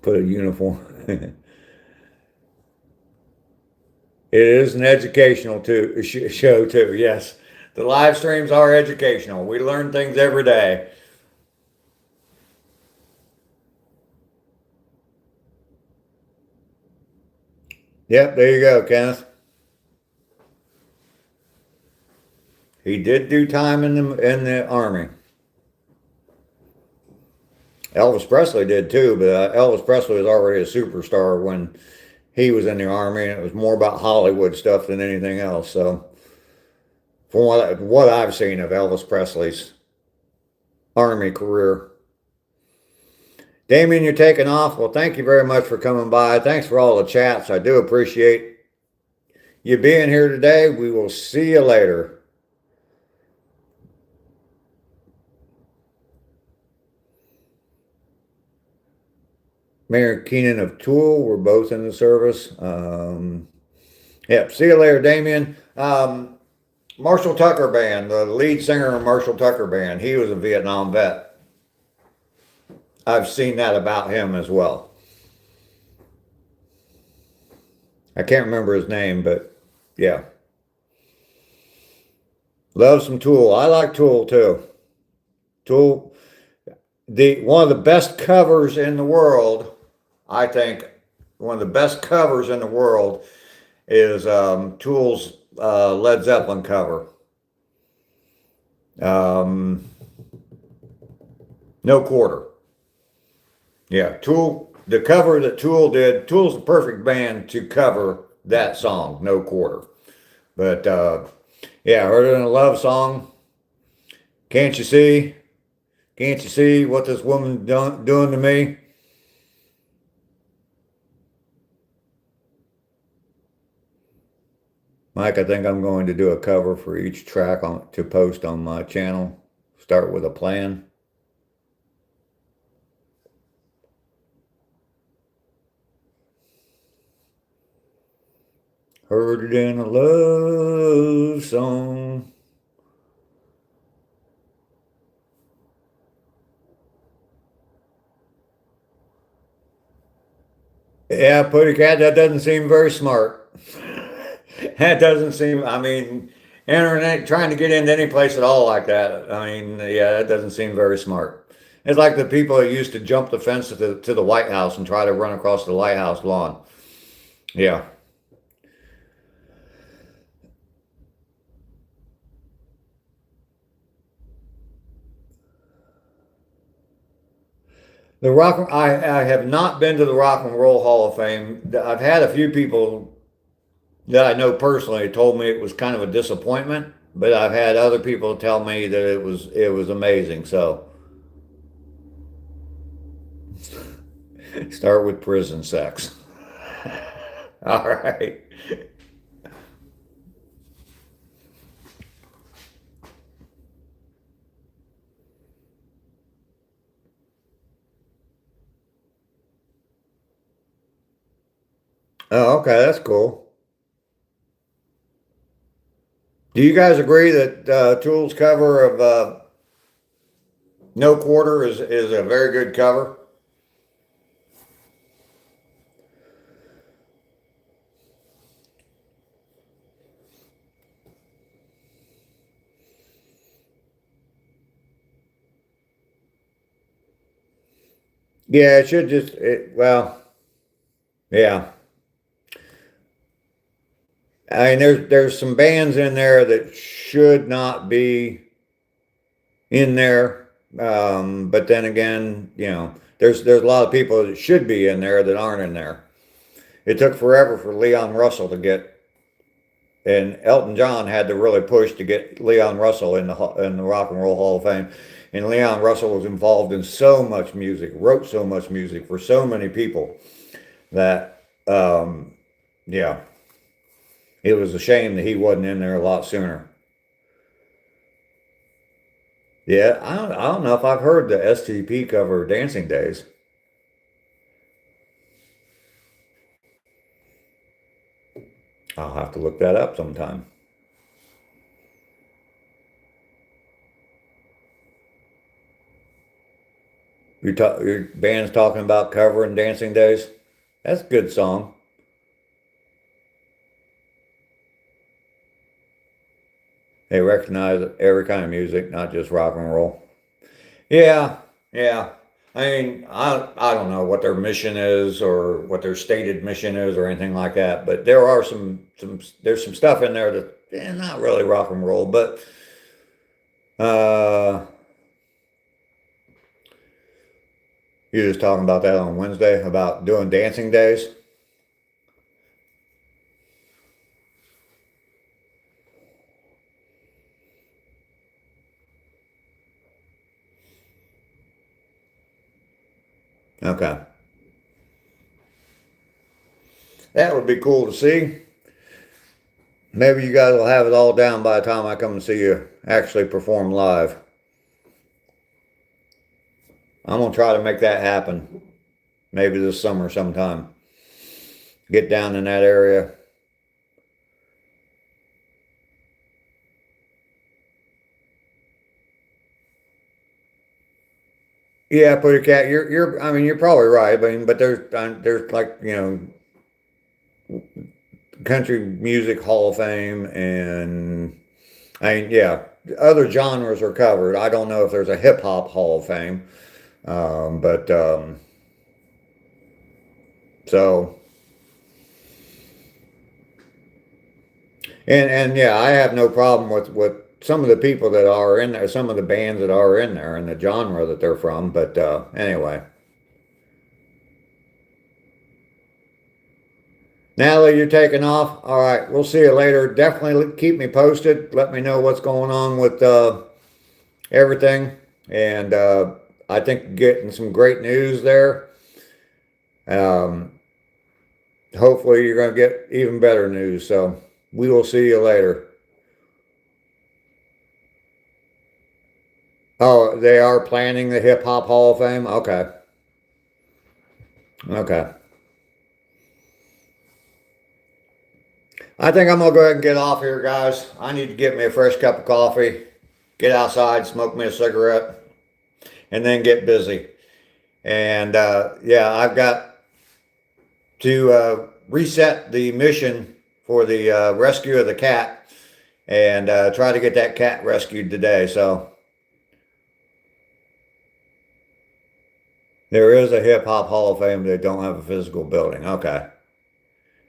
put a uniform. It is an educational show too. Yes, the live streams are educational. We learn things every day. Yep, there you go, Kenneth. He did do time in the army. Elvis Presley did too, but Elvis Presley was already a superstar when he was in the army, and it was more about Hollywood stuff than anything else. So, from what I've seen of Elvis Presley's army career. Damien, you're taking off. Well, thank you very much for coming by. Thanks for all the chats. I do appreciate you being here today. We will see you later. Mayor Keenan of Tool, we're both in the service. Yep, see you later, Damien. Marshall Tucker Band, the lead singer of Marshall Tucker Band, he was a Vietnam vet. I've seen that about him as well. I can't remember his name, but yeah. Love some Tool. I like Tool too. Tool, one of the best covers in the world, I think, one of the best covers in the world is Tool's Led Zeppelin cover. No Quarter. Yeah, Tool, the cover that Tool did, Tool's the perfect band to cover that song, No Quarter. But yeah, I heard it in a love song. Can't you see? Can't you see what this woman doing to me? Mike, I think I'm going to do a cover for each track to post on my channel. Start with a plan. Heard it in a love song. Yeah, Putty Cat, that doesn't seem very smart. That doesn't seem, I mean, internet, trying to get into any place at all like that. I mean, yeah, that doesn't seem very smart. It's like the people that used to jump the fence to the White House and try to run across the White House lawn. Yeah. I have not been to the Rock and Roll Hall of Fame. I've had a few people that I know personally told me it was kind of a disappointment, but I've had other people tell me that it was amazing. So start with prison sex. All right. Oh, okay, that's cool. Do you guys agree that Tool's cover of No Quarter is a very good cover? Yeah, it should just, well, yeah. I mean, there's some bands in there that should not be in there. But then again, there's a lot of people that should be in there that aren't in there. It took forever for Leon Russell to get, and Elton John had to really push to get Leon Russell in the Rock and Roll Hall of Fame. And Leon Russell was involved in so much music, wrote so much music for so many people that, yeah, it was a shame that he wasn't in there a lot sooner. Yeah, I don't know if I've heard the STP cover Dancing Days. I'll have to look that up sometime. Your band's talking about covering Dancing Days? That's a good song. They recognize every kind of music, not just rock and roll. Yeah, yeah. I mean, I don't know what their mission is or what their stated mission is or anything like that, but there are there's some stuff in there that not really rock and roll, but uh you was talking about that on Wednesday about doing dancing days. Okay. That would be cool to see. Maybe you guys will have it all down by the time I come and see you actually perform live. I'm going to try to make that happen. Maybe this summer sometime. Get down in that area. Yeah, Putty Cat, I mean, you're probably right. I mean, but there's like, country music Hall of Fame, and I mean, yeah, other genres are covered. I don't know if there's a hip hop Hall of Fame, but so and yeah, I have no problem with some of the people that are in there, some of the bands that are in there, and the genre that they're from. But anyway. Natalie, you're taking off. All right, we'll see you later. Definitely keep me posted. Let me know what's going on with everything. And I think getting some great news there. Um, Hopefully, you're going to get even better news. So we will see you later. Oh, they are planning the Hip Hop Hall of Fame? Okay. Okay. I think I'm going to go ahead and get off here, guys. I need to get me a fresh cup of coffee, get outside, smoke me a cigarette, and then get busy. And yeah, I've got to reset the mission for the rescue of the cat and try to get that cat rescued today. So there is a Hip Hop Hall of Fame that don't have a physical building. Okay.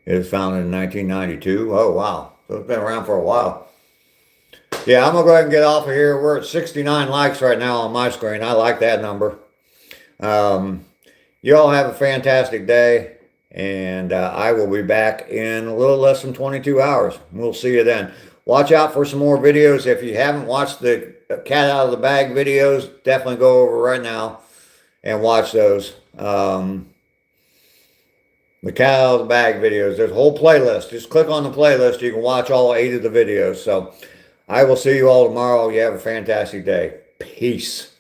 It was founded in 1992. Oh, wow. So it's been around for a while. Yeah, I'm going to go ahead and get off of here. We're at 69 likes right now on my screen. I like that number. You all have a fantastic day, and I will be back in a little less than 22 hours. We'll see you then. Watch out for some more videos. If you haven't watched the cat out of the bag videos, definitely go over right now and watch those. The cat out of the bag videos. There's a whole playlist. Just click on the playlist. You can watch all 8 of the videos. So I will see you all tomorrow. You have a fantastic day. Peace.